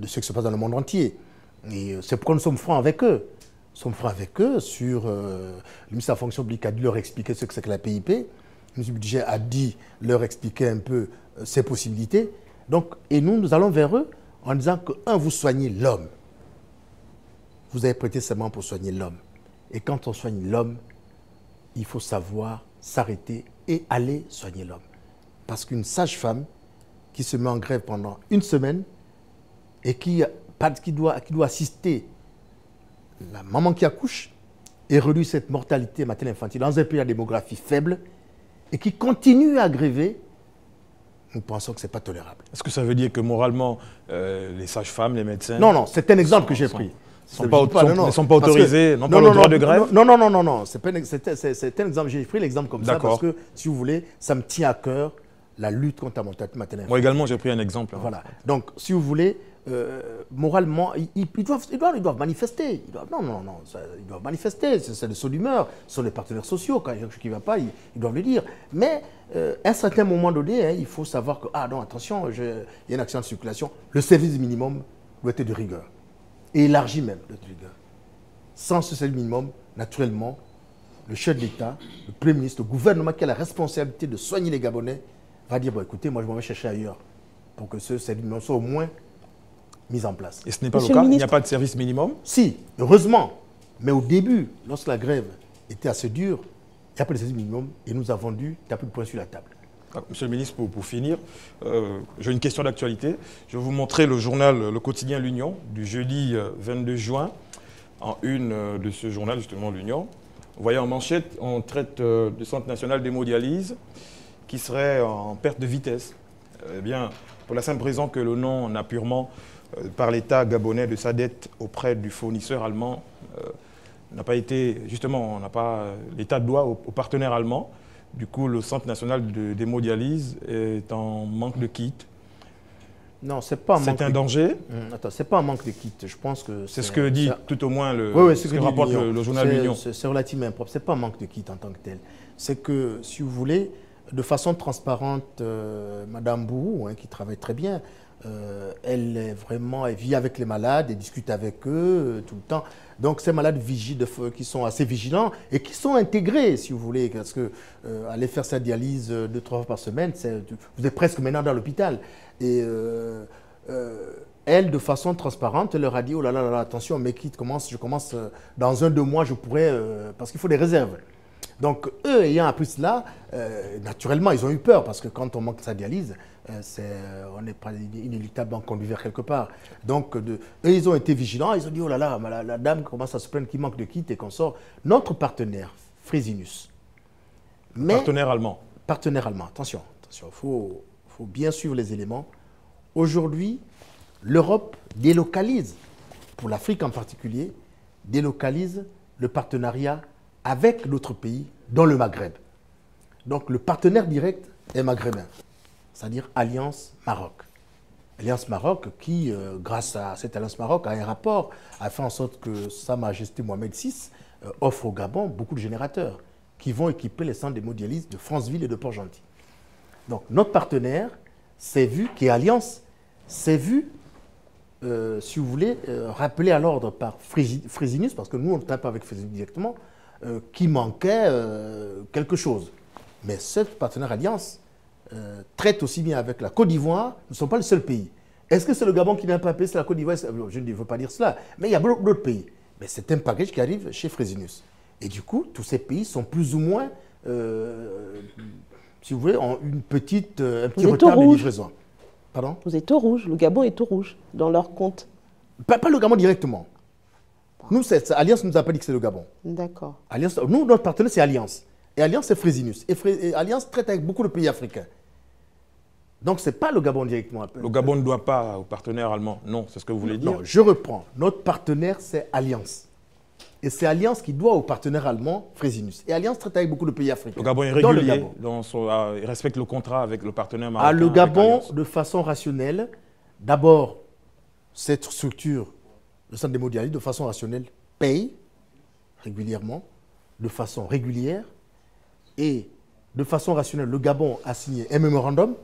ce qui se passe dans le monde entier. Et c'est pourquoi nous sommes francs avec eux. Nous sommes francs avec eux sur... le ministère de la Fonction publique a dû leur expliquer ce que c'est que la PIP. Le ministre du Budget a dû leur expliquer un peu ses possibilités. Donc, et nous allons vers eux en disant que, vous soignez l'homme. Vous avez prêté serment pour soigner l'homme. Et quand on soigne l'homme, il faut savoir s'arrêter et aller soigner l'homme. Parce qu'une sage-femme qui se met en grève pendant une semaine et qui doit assister la maman qui accouche et réduire cette mortalité maternelle-infantile dans un pays à démographie faible et qui continue à gréver, nous pensons que ce n'est pas tolérable. Est-ce que ça veut dire que moralement, les sages-femmes, les médecins... Non, c'est un exemple que j'ai pris. Ne sont pas autorisés, n'ont pas le droit de grève? Non, c'est un exemple. J'ai pris l'exemple comme ça parce que, si vous voulez, ça me tient à cœur la lutte contre la mortalité maternelle. Moi également, j'ai pris un exemple. Voilà. Donc, si vous voulez, moralement, ils doivent manifester. Ils doivent manifester. C'est le saut d'humeur. Ce sont les partenaires sociaux. Quand il y a quelque chose qui ne va pas, ils doivent le dire. Mais, à un certain moment donné, il faut savoir que, attention, il y a une action de circulation. Le service minimum doit être de rigueur. Et élargi même de rigueur. Sans ce service minimum, naturellement, le chef de l'État, le Premier ministre, le gouvernement qui a la responsabilité de soigner les Gabonais, va dire, écoutez, moi je m'en vais chercher ailleurs pour que ce service minimum soit au moins mis en place. Et ce n'est pas le cas? Il n'y a pas de service minimum? Si, heureusement. Mais au début, lorsque la grève était assez dure, il n'y a pas de service minimum et nous avons dû taper le poing sur la table. Monsieur le ministre, pour finir, j'ai une question d'actualité. Je vais vous montrer le journal, le quotidien L'Union, du jeudi 22 juin. En une de ce journal, justement, L'Union. Vous voyez en manchette, on traite du Centre national d'hémodialyse qui serait en perte de vitesse. Eh bien, pour la simple raison que le nom n'a purement, par l'État gabonais, de sa dette auprès du fournisseur allemand, n'a pas été, justement, l'État doit au partenaire allemand. Du coup, le Centre national d'hémodialyse est en manque de kits. Non, c'est pas un manque. C'est un danger. Attends, c'est pas un manque de kits. Je pense que c'est ce que dit tout au moins ce que rapporte le journal L'Union. C'est relativement impropre. C'est pas un manque de kits en tant que tel. C'est que, si vous voulez, de façon transparente, Madame Bourou, qui travaille très bien, elle vit avec les malades et discute avec eux tout le temps. Donc ces malades qui sont assez vigilants et qui sont intégrés, si vous voulez, parce que aller faire sa dialyse 2-3 fois par semaine, vous êtes presque maintenant dans l'hôpital. Et elle, de façon transparente, leur a dit, oh là là, attention, mes kits je commence dans 1-2 mois, je pourrais, parce qu'il faut des réserves. Donc eux, ayant appris cela, naturellement, ils ont eu peur, parce que quand on manque sa dialyse, on n'est pas inéluctablement conduit vers quelque part. Donc, eux, ils ont été vigilants, ils ont dit, oh là là, la dame commence à se plaindre qu'il manque de kit et qu'on sort. Notre partenaire, Fresenius. Partenaire allemand. Partenaire allemand, attention, il faut bien suivre les éléments. Aujourd'hui, l'Europe délocalise, pour l'Afrique en particulier, délocalise le partenariat avec d'autres pays dans le Maghreb. Donc le partenaire direct est maghrébin, c'est-à-dire Alliance Maroc. Alliance Maroc qui, grâce à cette Alliance Maroc, a un rapport, a fait en sorte que Sa Majesté Mohamed VI offre au Gabon beaucoup de générateurs qui vont équiper les centres d'hémodialyse de Franceville et de Port-Gentil. Donc notre partenaire s'est vu, qui est Alliance, s'est vu, si vous voulez, rappelé à l'ordre par Fresenius, parce que nous on ne tape pas avec Fresenius directement, qui manquait quelque chose. Mais ce partenaire Alliance traite aussi bien avec la Côte d'Ivoire, nous ne sommes pas le seul pays. Est-ce que c'est le Gabon qui n'a pas payé, c'est la Côte d'Ivoire? Je ne veux pas dire cela, mais il y a beaucoup d'autres pays. Mais c'est un package qui arrive chez Fresenius. Et du coup, tous ces pays sont plus ou moins, si vous voulez, ont un petit retard de livraison. Pardon? Vous êtes au rouge, le Gabon est au rouge dans leur compte. Pas le Gabon directement. Nous, Alliance ne nous a pas dit que c'est le Gabon. D'accord. Nous, notre partenaire, c'est Alliance. Et Alliance, c'est Fresenius. Et Alliance traite avec beaucoup de pays africains. Donc, ce n'est pas le Gabon directement. Le Gabon ne doit pas au partenaire allemand. Non, c'est ce que vous voulez dire? Non, je reprends. Notre partenaire, c'est Alliance. Et c'est Alliance qui doit au partenaire allemand, Fresenius. Et Alliance traite avec beaucoup de pays africains. Le Gabon est régulier, il respecte le contrat avec le partenaire marocain. Le Gabon, de façon rationnelle, d'abord, cette structure, le centre d'hémodialyse, de façon rationnelle, paye régulièrement, de façon régulière. Et de façon rationnelle, le Gabon a signé un mémorandum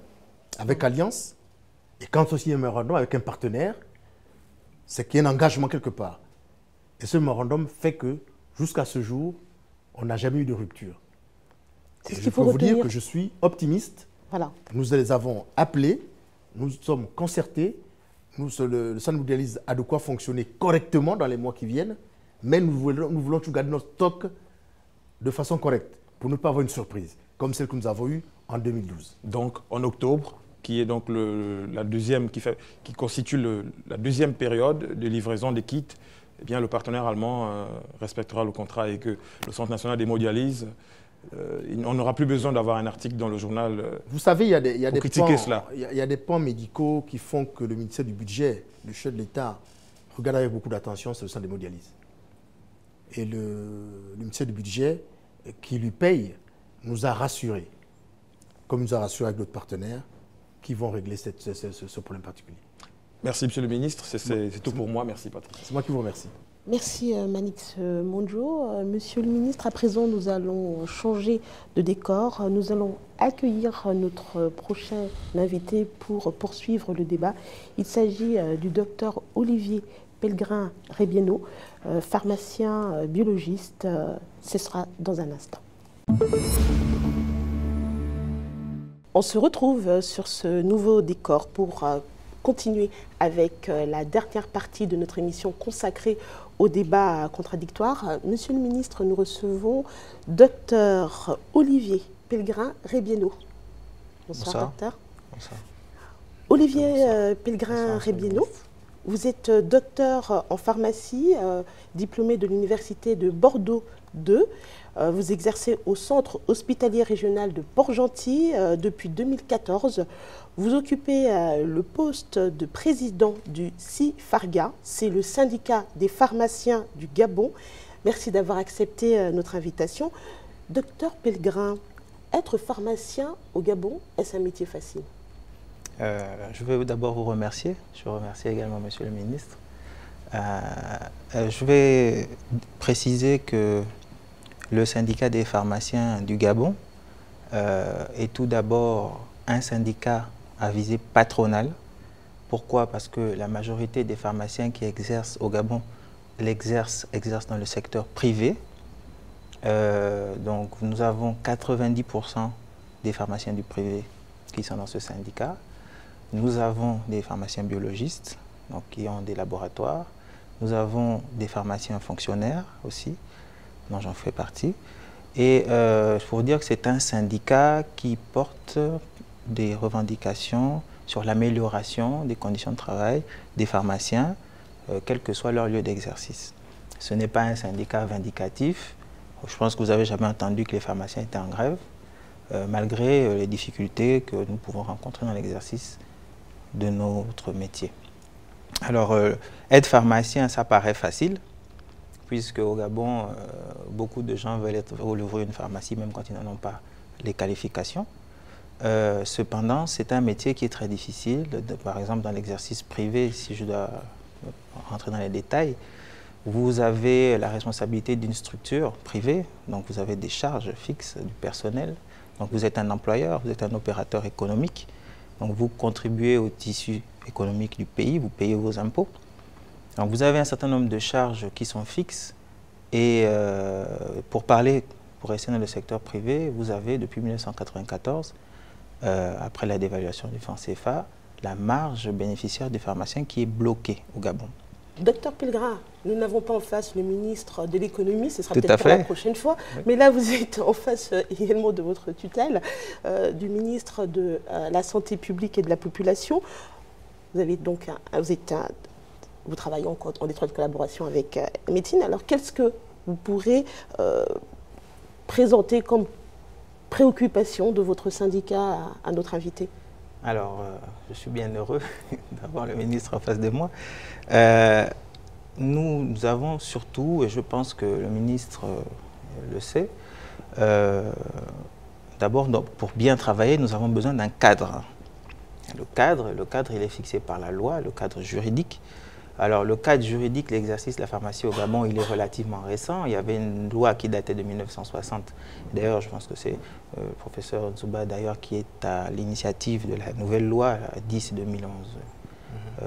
avec Alliance. Et quand on signe un mémorandum avec un partenaire, c'est qu'il y a un engagement quelque part. Et ce mémorandum fait que, jusqu'à ce jour, on n'a jamais eu de rupture. Et je peux vous dire que je suis optimiste. Voilà. Nous les avons appelés, nous sommes concertés, le centre d'hémodialyse a de quoi fonctionner correctement dans les mois qui viennent, mais nous voulons tout garder notre stock de façon correcte, pour ne pas avoir une surprise, comme celle que nous avons eue en 2012. Donc, en octobre, qui est donc qui constitue la deuxième période de livraison des kits, eh bien, le partenaire allemand respectera le contrat et que le Centre national d'hémodialyse, on n'aura plus besoin d'avoir un article dans le journal. Vous savez, il y a des pans médicaux qui font que le ministère du Budget, le chef de l'État, regarde avec beaucoup d'attention sur le centre d'hémodialyse. Et le ministère du Budget, qui lui paye, nous a rassurés, comme nous a rassurés avec d'autres partenaires, qui vont régler ce problème particulier. Merci, Monsieur le Ministre. C'est tout pour moi. Merci, Patrick. C'est moi qui vous remercie. Merci, Manix Mondjo. Monsieur le Ministre, à présent, nous allons changer de décor. Nous allons accueillir notre prochain invité pour poursuivre le débat. Il s'agit du docteur Olivier Pellegrin-Rebieno, pharmacien biologiste. Ce sera dans un instant. On se retrouve sur ce nouveau décor pour continuer avec la dernière partie de notre émission consacrée au débat contradictoire. Monsieur le ministre, nous recevons docteur Olivier Pellegrin-Rebieno. Bonsoir, docteur. Bonsoir. Olivier Pellegrin-Rebieno, vous êtes docteur en pharmacie, diplômé de l'université de Bordeaux 2. Vous exercez au centre hospitalier régional de Port-Gentil depuis 2014. Vous occupez le poste de président du CIFARGA, c'est le syndicat des pharmaciens du Gabon. Merci d'avoir accepté notre invitation. Docteur Pellegrin, être pharmacien au Gabon, est-ce un métier facile? Je vais d'abord vous remercier. Je remercie également Monsieur le ministre. Je vais préciser que le syndicat des pharmaciens du Gabon est tout d'abord un syndicat à visée patronale. Pourquoi? Parce que la majorité des pharmaciens qui exercent au Gabon exercent dans le secteur privé. Donc nous avons 90% des pharmaciens du privé qui sont dans ce syndicat. Nous avons des pharmaciens biologistes donc, qui ont des laboratoires. Nous avons des pharmaciens fonctionnaires aussi, dont j'en fais partie. Et il faut dire que c'est un syndicat qui porte des revendications sur l'amélioration des conditions de travail des pharmaciens, quel que soit leur lieu d'exercice. Ce n'est pas un syndicat vindicatif. Je pense que vous n'avez jamais entendu que les pharmaciens étaient en grève, malgré les difficultés que nous pouvons rencontrer dans l'exercice de notre métier. Alors, être pharmacien, ça paraît facile, puisque au Gabon, beaucoup de gens veulent ouvrir une pharmacie, même quand ils n'en ont pas les qualifications. Cependant, c'est un métier qui est très difficile. Par exemple, dans l'exercice privé, si je dois rentrer dans les détails, vous avez la responsabilité d'une structure privée, donc vous avez des charges fixes du personnel. Donc vous êtes un employeur, vous êtes un opérateur économique. Donc vous contribuez au tissu économique du pays, vous payez vos impôts. Donc vous avez un certain nombre de charges qui sont fixes. Et pour rester dans le secteur privé, vous avez depuis 1994, après la dévaluation du franc CFA, la marge bénéficiaire des pharmaciens qui est bloquée au Gabon. Docteur Pellegrin, nous n'avons pas en face le ministre de l'économie, ce sera Tout peut-être pour la fait. prochaine fois, Oui. mais là vous êtes en face également de votre tutelle, du ministre de la Santé publique et de la Population. Vous avez donc vous travaillez en étroite collaboration avec Médecine. Alors qu'est-ce que vous pourrez présenter comme préoccupation de votre syndicat à notre invité? Alors, je suis bien heureux d'avoir le ministre en face de moi. Nous avons surtout, et je pense que le ministre le sait, d'abord, pour bien travailler, nous avons besoin d'un cadre. Le cadre, il est fixé par la loi, le cadre juridique. Alors, le cadre juridique, l'exercice de la pharmacie au Gabon, il est relativement récent. Il y avait une loi qui datait de 1960. D'ailleurs, je pense que c'est le professeur Nzouba, d'ailleurs, qui est à l'initiative de la nouvelle loi 10-2011.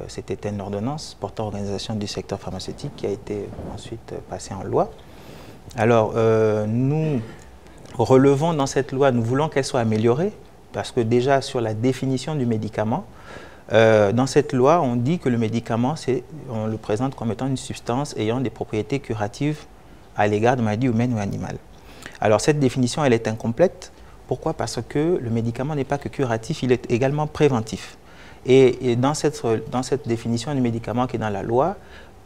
C'était une ordonnance portant organisation du secteur pharmaceutique qui a été ensuite passée en loi. Alors, nous relevons dans cette loi, nous voulons qu'elle soit améliorée, parce que déjà, sur la définition du médicament, dans cette loi, on dit que le médicament, on le présente comme étant une substance ayant des propriétés curatives à l'égard de maladies humaines ou animales. Alors cette définition, elle est incomplète. Pourquoi? Parce que le médicament n'est pas que curatif, il est également préventif. Et dans cette définition du médicament qui est dans la loi,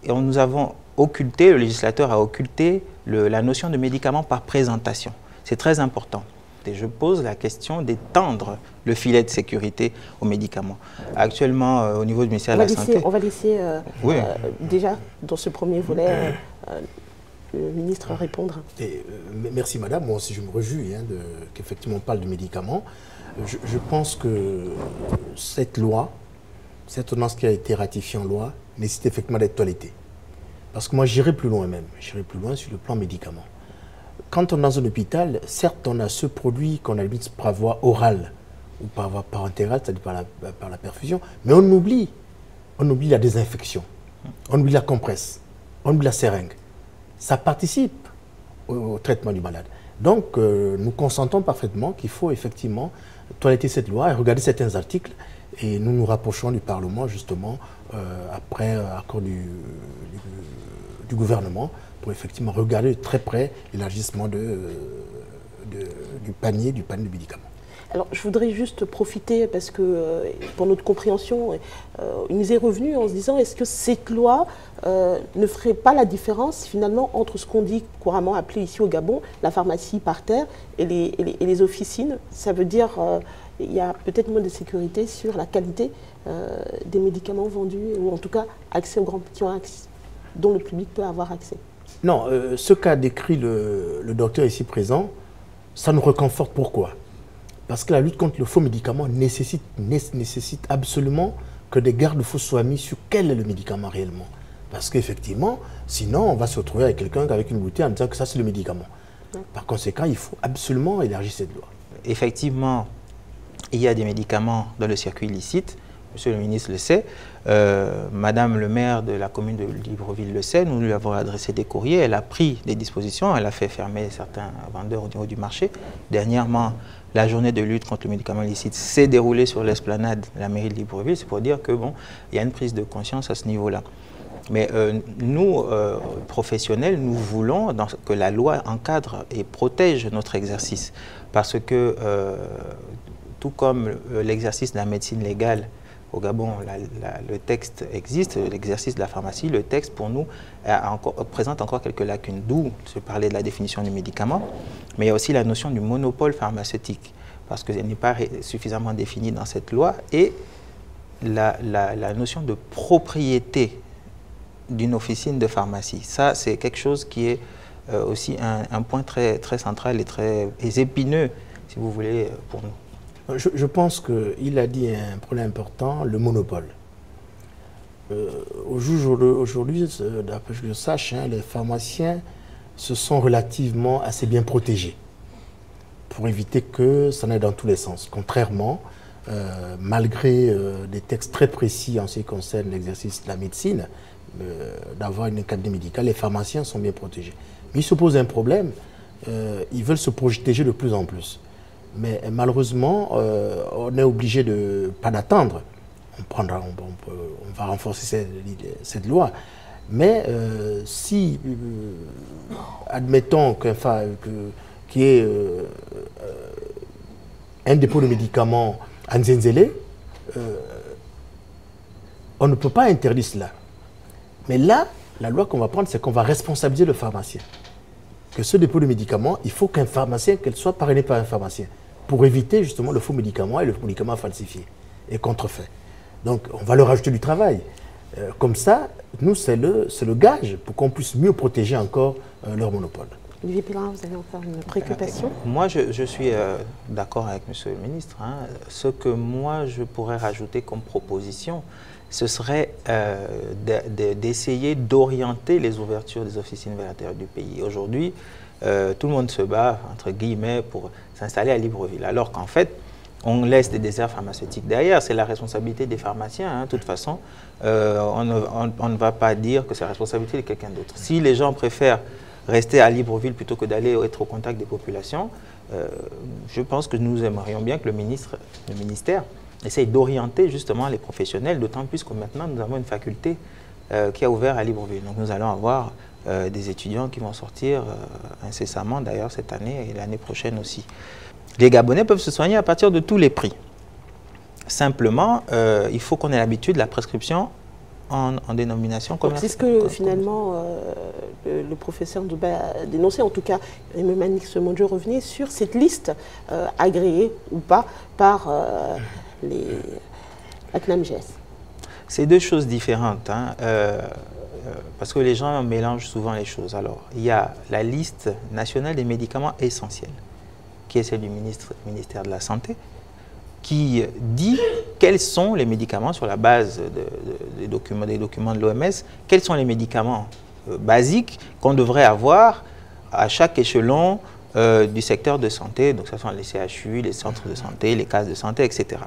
nous avons occulté, le législateur a occulté la notion de médicament par présentation. C'est très important. Et je pose la question d'étendre le filet de sécurité aux médicaments. Actuellement, au niveau du ministère de la Santé... On va laisser oui. Déjà, dans ce premier volet, le ministre répondre. Merci madame, moi aussi je me réjouis qu'effectivement on parle de médicaments. Je pense que cette loi, cette ordonnance qui a été ratifiée en loi, nécessite effectivement d'être toilettée. Parce que moi j'irai plus loin même, j'irai plus loin sur le plan médicament. Quand on est dans un hôpital, certes, on a ce produit qu'on a limite par voie orale ou par voie parentérale, c'est-à-dire par la perfusion, mais on oublie la désinfection, on oublie la compresse, on oublie la seringue. Ça participe au traitement du malade. Donc, nous consentons parfaitement qu'il faut effectivement toiletter cette loi et regarder certains articles, et nous nous rapprochons du Parlement, justement, après accord du gouvernement, pour effectivement regarder de très près l'élargissement du panier de médicaments. Alors, je voudrais juste profiter, parce que pour notre compréhension, il nous est revenu en se disant, est-ce que cette loi ne ferait pas la différence finalement entre ce qu'on dit couramment appelé ici au Gabon, la pharmacie par terre et les officines? Ça veut dire qu'il y a peut-être moins de sécurité sur la qualité des médicaments vendus, ou en tout cas accès aux dont le public peut avoir accès. Non, ce qu'a décrit le docteur ici présent, ça nous réconforte. Pourquoi? Parce que la lutte contre le faux médicament nécessite absolument que des garde-fous soient mis sur quel est le médicament réellement. Parce qu'effectivement, sinon on va se retrouver avec quelqu'un avec une bouteille en disant que ça c'est le médicament. Par conséquent, il faut absolument élargir cette loi. Effectivement, il y a des médicaments dans le circuit illicite. Monsieur le ministre le sait, Madame le maire de la commune de Libreville le sait, nous lui avons adressé des courriers, elle a pris des dispositions, elle a fait fermer certains vendeurs au niveau du marché. Dernièrement, la journée de lutte contre le médicament illicite s'est déroulée sur l'esplanade de la mairie de Libreville, c'est pour dire que bon, il y a une prise de conscience à ce niveau-là. Mais nous, professionnels, nous voulons que la loi encadre et protège notre exercice, parce que tout comme l'exercice de la médecine légale au Gabon, le texte existe, l'exercice de la pharmacie, le texte pour nous présente encore quelques lacunes, d'où je parlais de la définition du médicament, mais il y a aussi la notion du monopole pharmaceutique, parce qu'elle n'est pas suffisamment définie dans cette loi, et la notion de propriété d'une officine de pharmacie. Ça, c'est quelque chose qui est aussi un point très, très central et très épineux, si vous voulez, pour nous. Je pense qu'il a dit un problème important, le monopole. Aujourd'hui, d'après ce que je sache, les pharmaciens se sont relativement assez bien protégés pour éviter que ça n'aille dans tous les sens. Contrairement, malgré des textes très précis en ce qui concerne l'exercice de la médecine, d'avoir une académie médicale, les pharmaciens sont bien protégés. Mais il se pose un problème, ils veulent se protéger de plus en plus. Mais malheureusement, on est obligé de pas d'attendre. On va renforcer cette loi. Mais si, admettons qu'il y ait un dépôt de médicaments à Nzenzele, on ne peut pas interdire cela. Mais là, la loi qu'on va prendre, c'est qu'on va responsabiliser le pharmacien. Que ce dépôt de médicaments, il faut qu'un pharmacien, qu'elle soit parrainée par un pharmacien, pour éviter justement le faux médicament et le médicament falsifié et contrefait. Donc, on va leur rajouter du travail. Comme ça, nous, c'est le gage pour qu'on puisse mieux protéger encore leur monopole. Olivier Pellerin, vous avez encore une préoccupation? Moi, je suis d'accord avec M. le ministre. Ce que moi, je pourrais rajouter comme proposition, ce serait d'essayer d'orienter les ouvertures des officines vers l'intérieur du pays. Aujourd'hui, tout le monde se bat, entre guillemets, pour s'installer à Libreville, alors qu'en fait, on laisse des déserts pharmaceutiques derrière. C'est la responsabilité des pharmaciens. De toute façon, on ne va pas dire que c'est la responsabilité de quelqu'un d'autre. Si les gens préfèrent rester à Libreville plutôt que d'aller être au contact des populations, je pense que nous aimerions bien que le ministère essaye d'orienter justement les professionnels, d'autant plus que maintenant nous avons une faculté qui a ouvert à Libreville. Donc nous allons avoir des étudiants qui vont sortir incessamment, d'ailleurs cette année et l'année prochaine aussi. Les Gabonais peuvent se soigner à partir de tous les prix. Simplement, il faut qu'on ait l'habitude de la prescription en dénomination commerciale. C'est ce que finalement le professeur Ndouba a dénoncé, en tout cas, Manix Mondjo revenait sur cette liste agréée ou pas par la CNAMGES. C'est deux choses différentes, parce que les gens mélangent souvent les choses. Alors, il y a la liste nationale des médicaments essentiels, qui est celle du ministère de la Santé, qui dit quels sont les médicaments sur la base des documents de l'OMS, quels sont les médicaments basiques qu'on devrait avoir à chaque échelon du secteur de santé, donc ce sont les CHU, les centres de santé, les cases de santé, etc.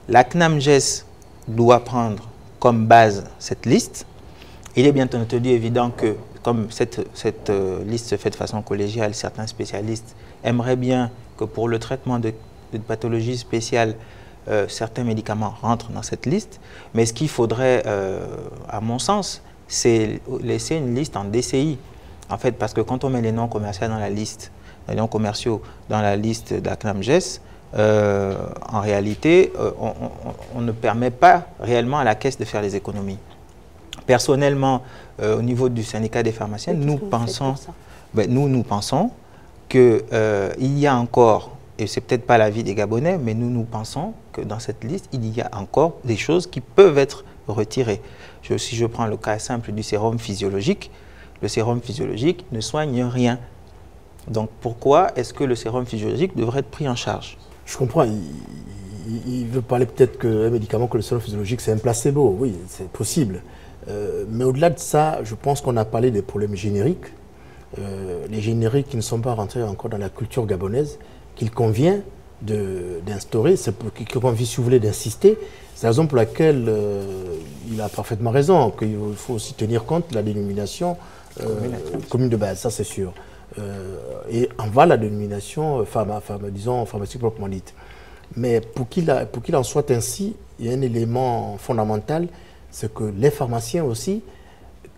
La CNAMGES doit prendre comme base cette liste. Il est bien entendu évident que, comme cette liste se fait de façon collégiale, certains spécialistes aimeraient bien que pour le traitement de pathologies spéciales, certains médicaments rentrent dans cette liste. Mais ce qu'il faudrait, à mon sens, c'est laisser une liste en DCI. En fait, parce que quand on met les noms commerciaux dans la liste, les noms commerciaux dans la liste de la CNAMGES, en réalité, on ne permet pas réellement à la caisse de faire les économies. Personnellement, au niveau du syndicat des pharmaciens, nous pensons qu'il y a encore, et c'est peut-être pas l'avis des Gabonais, mais nous pensons que dans cette liste, il y a encore des choses qui peuvent être retirées. Si je prends le cas simple du sérum physiologique, le sérum physiologique ne soigne rien. Donc pourquoi est-ce que le sérum physiologique devrait être pris en charge? Je comprends. Il veut parler peut-être qu'un médicament comme le sérum physiologique, c'est un placebo. Oui, c'est possible. Mais au-delà de ça, je pense qu'on a parlé des problèmes génériques. Les génériques qui ne sont pas rentrés encore dans la culture gabonaise, qu'il convient d'instaurer, qu'il convient, si vous voulez, d'insister. C'est la raison pour laquelle il a parfaitement raison, qu'il faut aussi tenir compte de la dénomination commune de base, ça c'est sûr. Et en va la dénomination pharmaceutique proprement dite. Mais pour qu'il en soit ainsi, il y a un élément fondamental, c'est que les pharmaciens aussi,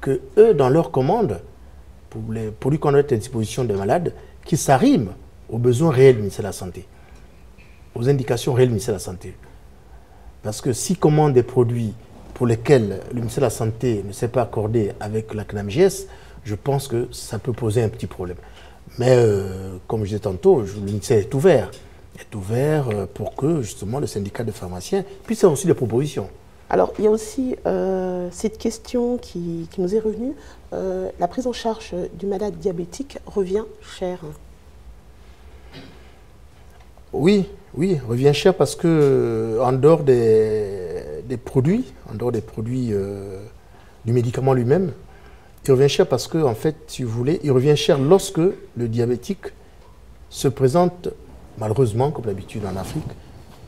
que eux, dans leurs commandes, pour les produits qu'on a à disposition des malades, qu'ils s'arriment aux besoins réels du ministère de la Santé. aux indications réelles du ministère de la Santé. Parce que si commande des produits pour lesquels le ministère de la Santé ne s'est pas accordé avec la CNAMGS, je pense que ça peut poser un petit problème. Mais comme je disais tantôt, le ministère est ouvert. Pour que justement le syndicat de pharmaciens puisse avoir aussi des propositions. Alors il y a aussi cette question qui nous est revenue. La prise en charge du malade diabétique revient cher. Oui, revient cher parce que en dehors des produits, du médicament lui-même, il revient cher parce que, en fait, si vous voulez, il revient cher lorsque le diabétique se présente, malheureusement, comme d'habitude en Afrique,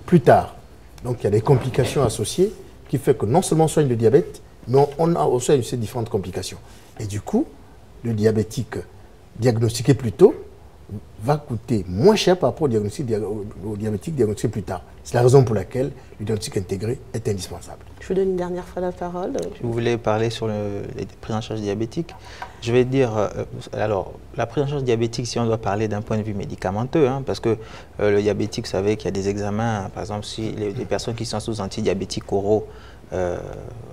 plus tard. Donc il y a des complications associées qui fait que non seulement on soigne le diabète, mais on a aussi ces différentes complications. Et du coup, le diabétique diagnostiqué plus tôt va coûter moins cher par rapport au diabétique diagnostiqué plus tard. C'est la raison pour laquelle le diagnostic intégré est indispensable. Je vous donne une dernière fois la parole. Vous voulez parler sur les prises en charge diabétiques. Je vais dire, alors, la prise en charge diabétique, si on doit parler d'un point de vue médicamenteux, parce que le diabétique, vous savez qu'il y a des examens, par exemple, si les personnes qui sont sous antidiabétiques oraux,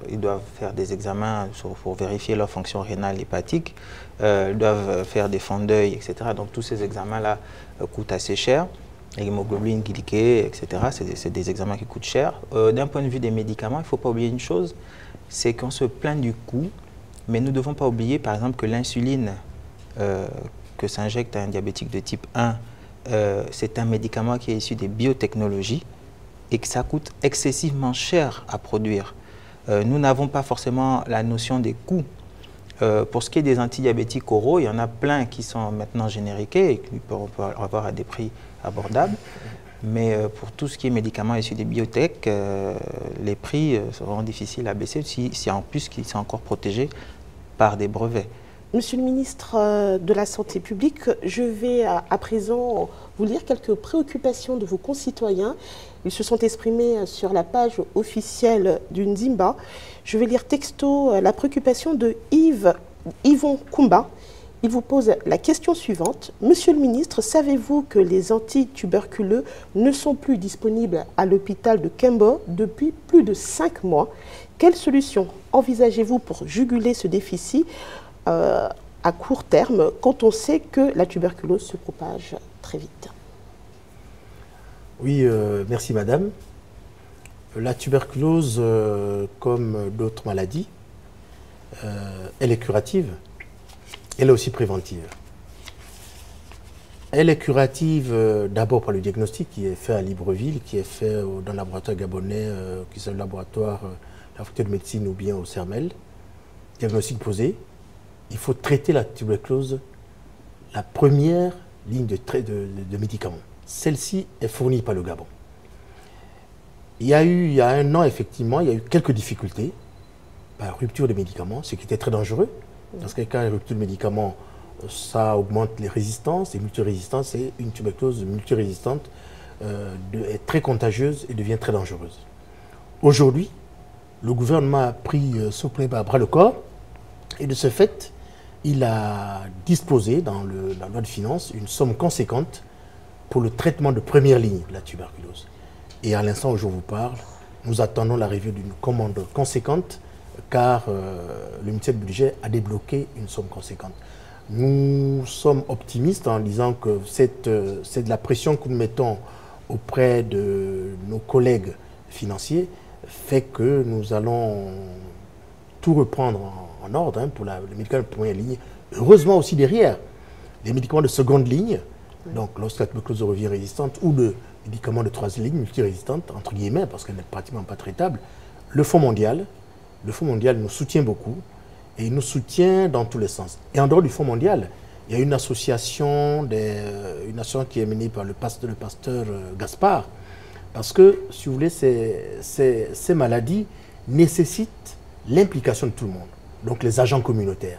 ils doivent faire des examens pour vérifier leur fonction rénale hépatique, ils doivent faire des fonds d'œil, etc. Donc tous ces examens-là coûtent assez cher. L'hémoglobine glyquée, etc. C'est des examens qui coûtent cher. D'un point de vue des médicaments, il ne faut pas oublier une chose, c'est qu'on se plaint du coût, mais nous ne devons pas oublier, par exemple, que l'insuline que s'injecte un diabétique de type 1, c'est un médicament qui est issu des biotechnologies et que ça coûte excessivement cher à produire. Nous n'avons pas forcément la notion des coûts. Pour ce qui est des antidiabétiques oraux, il y en a plein qui sont maintenant génériqués et qui peuvent avoir à des prix abordables. Mais pour tout ce qui est médicaments issus des biotech, les prix seront difficiles à baisser si en plus qu'ils sont encore protégés par des brevets. Monsieur le ministre de la Santé publique, je vais à présent vous lire quelques préoccupations de vos concitoyens. Ils se sont exprimés sur la page officielle du Nzimba. Je vais lire texto la préoccupation de Yvon Koumba. Il vous pose la question suivante. Monsieur le ministre, savez-vous que les antituberculeux ne sont plus disponibles à l'hôpital de Kembo depuis plus de 5 mois? Quelle solution envisagez-vous pour juguler ce déficit à court terme quand on sait que la tuberculose se propage très vite? Oui, merci madame. La tuberculose, comme d'autres maladies, elle est curative, elle est aussi préventive. Elle est curative d'abord par le diagnostic qui est fait à Libreville, qui est fait dans le laboratoire gabonais, qui est le laboratoire de la faculté de médecine ou bien au CERMEL. Diagnostic posé, il faut traiter la tuberculose, la première ligne de médicaments. Celle-ci est fournie par le Gabon. Il y a 1 an, effectivement, il y a eu quelques difficultés par rupture de médicaments, ce qui était très dangereux. Parce que quand il y a rupture de médicaments, ça augmente les résistances. Et multirésistance, c'est une tuberculose multirésistante est très contagieuse et devient très dangereuse. Aujourd'hui, le gouvernement a pris ce problème à bras le corps et de ce fait, il a disposé dans la loi de finances une somme conséquente pour le traitement de première ligne de la tuberculose. Et à l'instant où je vous parle, nous attendons l'arrivée d'une commande conséquente car le ministère du Budget a débloqué une somme conséquente. Nous sommes optimistes en disant que c'est de la pression que nous mettons auprès de nos collègues financiers fait que nous allons tout reprendre en ordre pour les médicaments de première ligne. Heureusement aussi derrière, les médicaments de seconde ligne, donc lorsque la tuberculose revient résistante, ou de médicaments de troisième ligne, multirésistantes, entre guillemets, parce qu'elle n'est pratiquement pas traitable, le Fonds mondial nous soutient beaucoup, et il nous soutient dans tous les sens. Et en dehors du Fonds mondial, il y a une association qui est menée par le pasteur Gaspard, parce que, si vous voulez, ces maladies nécessitent l'implication de tout le monde, donc les agents communautaires.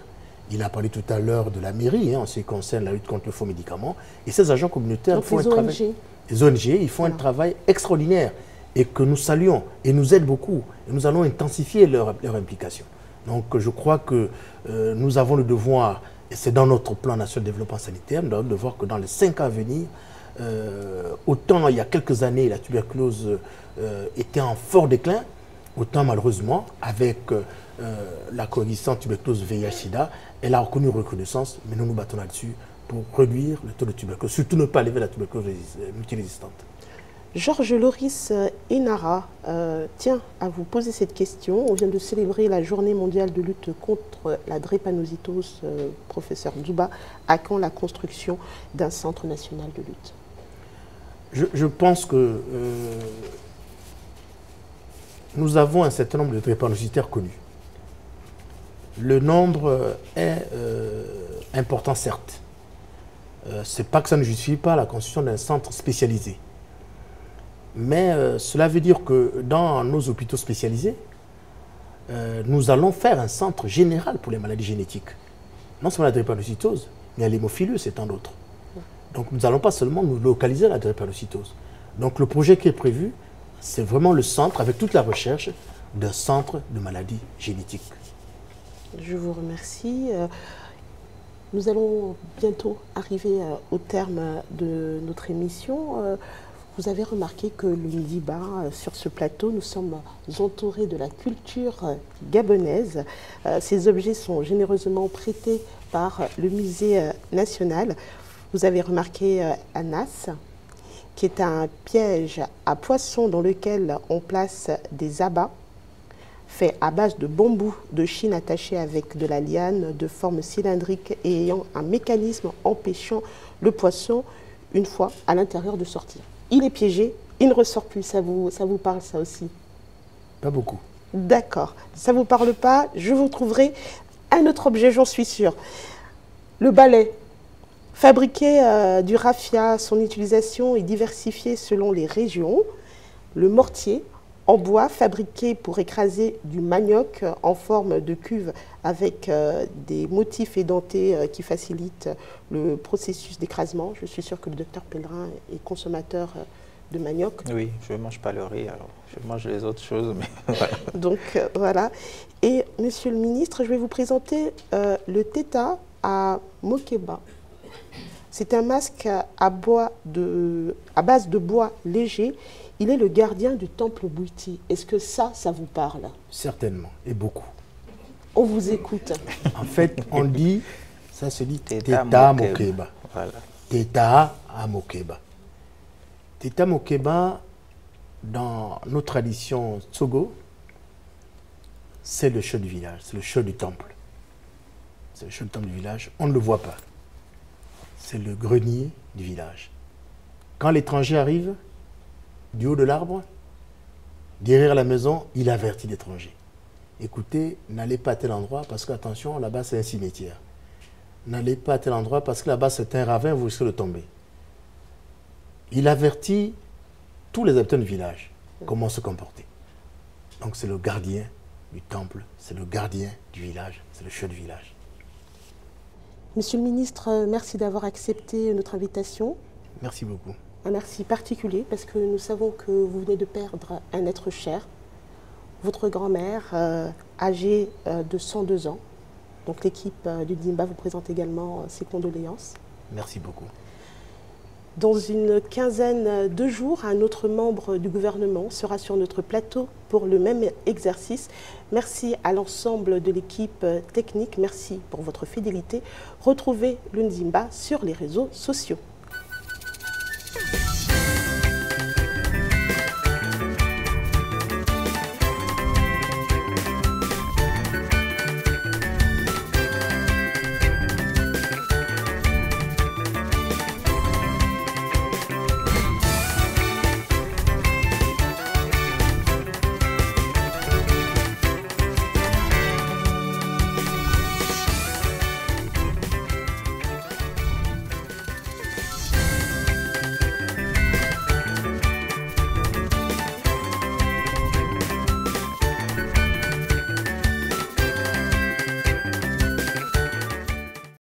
Il a parlé tout à l'heure de la mairie, en ce qui concerne la lutte contre le faux médicament. Et ces agents communautaires font un travail. Les ONG, ils font un travail extraordinaire et que nous saluons et nous aident beaucoup. Et nous allons intensifier leur implication. Donc je crois que nous avons le devoir, et c'est dans notre plan national de développement sanitaire, nous avons le devoir que dans les 5 ans à venir, autant il y a quelques années, la tuberculose était en fort déclin, autant malheureusement, avec la coexistence tuberculose VIH-Sida, elle a reconnu reconnaissance, mais nous nous battons là-dessus pour réduire le taux de tuberculose, surtout ne pas lever la tuberculose multirésistante. Georges Loris Enara tient à vous poser cette question. On vient de célébrer la journée mondiale de lutte contre la drépanocytose, professeur Djouba. À quand la construction d'un centre national de lutte? Je pense que nous avons un certain nombre de drépanocytaires connus. Le nombre est important, certes. Ce n'est pas que ça ne justifie pas la construction d'un centre spécialisé. Mais cela veut dire que dans nos hôpitaux spécialisés, nous allons faire un centre général pour les maladies génétiques. Non seulement la drépanocytose, mais l'hémophilus et tant d'autres. Donc nous n'allons pas seulement nous localiser à la drépanocytose. Donc le projet qui est prévu, c'est vraiment le centre, avec toute la recherche, d'un centre de maladies génétiques. Je vous remercie. Nous allons bientôt arriver au terme de notre émission. Vous avez remarqué que le Ndiba, sur ce plateau, nous sommes entourés de la culture gabonaise. Ces objets sont généreusement prêtés par le musée national. Vous avez remarqué Anas, qui est un piège à poissons dans lequel on place des abats faits à base de bambou de Chine attaché avec de la liane de forme cylindrique et ayant un mécanisme empêchant le poisson, une fois à l'intérieur, de sortir. Il est piégé, il ne ressort plus. Ça vous parle, ça aussi? Pas beaucoup. D'accord. Ça ne vous parle pas? Je vous trouverai un autre objet, j'en suis sûre. Le balai. Fabriqué du raffia, son utilisation est diversifiée selon les régions. Le mortier, en bois, fabriqué pour écraser du manioc en forme de cuve avec des motifs édentés qui facilitent le processus d'écrasement. Je suis sûre que le docteur Pellerin est consommateur de manioc. Oui, je ne mange pas le riz, alors je mange les autres choses. Mais voilà. Donc voilà. Et monsieur le ministre, je vais vous présenter le Teta à Mokeba. C'est un masque à base de bois léger. Il est le gardien du temple Bouiti. Est-ce que ça vous parle? Certainement, et beaucoup. On vous écoute. En fait, on dit, ça se dit Teta Mokeba. Voilà. Teta à Mokeba. Teta Mokeba, dans nos traditions Tsogo, c'est le chef du village, c'est le chef du temple. C'est le chef du temple du village, on ne le voit pas. C'est le grenier du village. Quand l'étranger arrive, du haut de l'arbre, derrière la maison, il avertit l'étranger. Écoutez, n'allez pas à tel endroit parce que, attention, là-bas c'est un cimetière. N'allez pas à tel endroit parce que là-bas c'est un ravin, vous risquez de tomber. Il avertit tous les habitants du village comment se comporter. Donc c'est le gardien du temple, c'est le gardien du village, c'est le chef du village. Monsieur le ministre, merci d'avoir accepté notre invitation. Merci beaucoup. Un merci particulier parce que nous savons que vous venez de perdre un être cher, votre grand-mère, âgée de 102 ans. Donc l'équipe du Ndimba vous présente également ses condoléances. Merci beaucoup. Dans une quinzaine de jours, un autre membre du gouvernement sera sur notre plateau pour le même exercice. Merci à l'ensemble de l'équipe technique. Merci pour votre fidélité. Retrouvez le Ndimba sur les réseaux sociaux.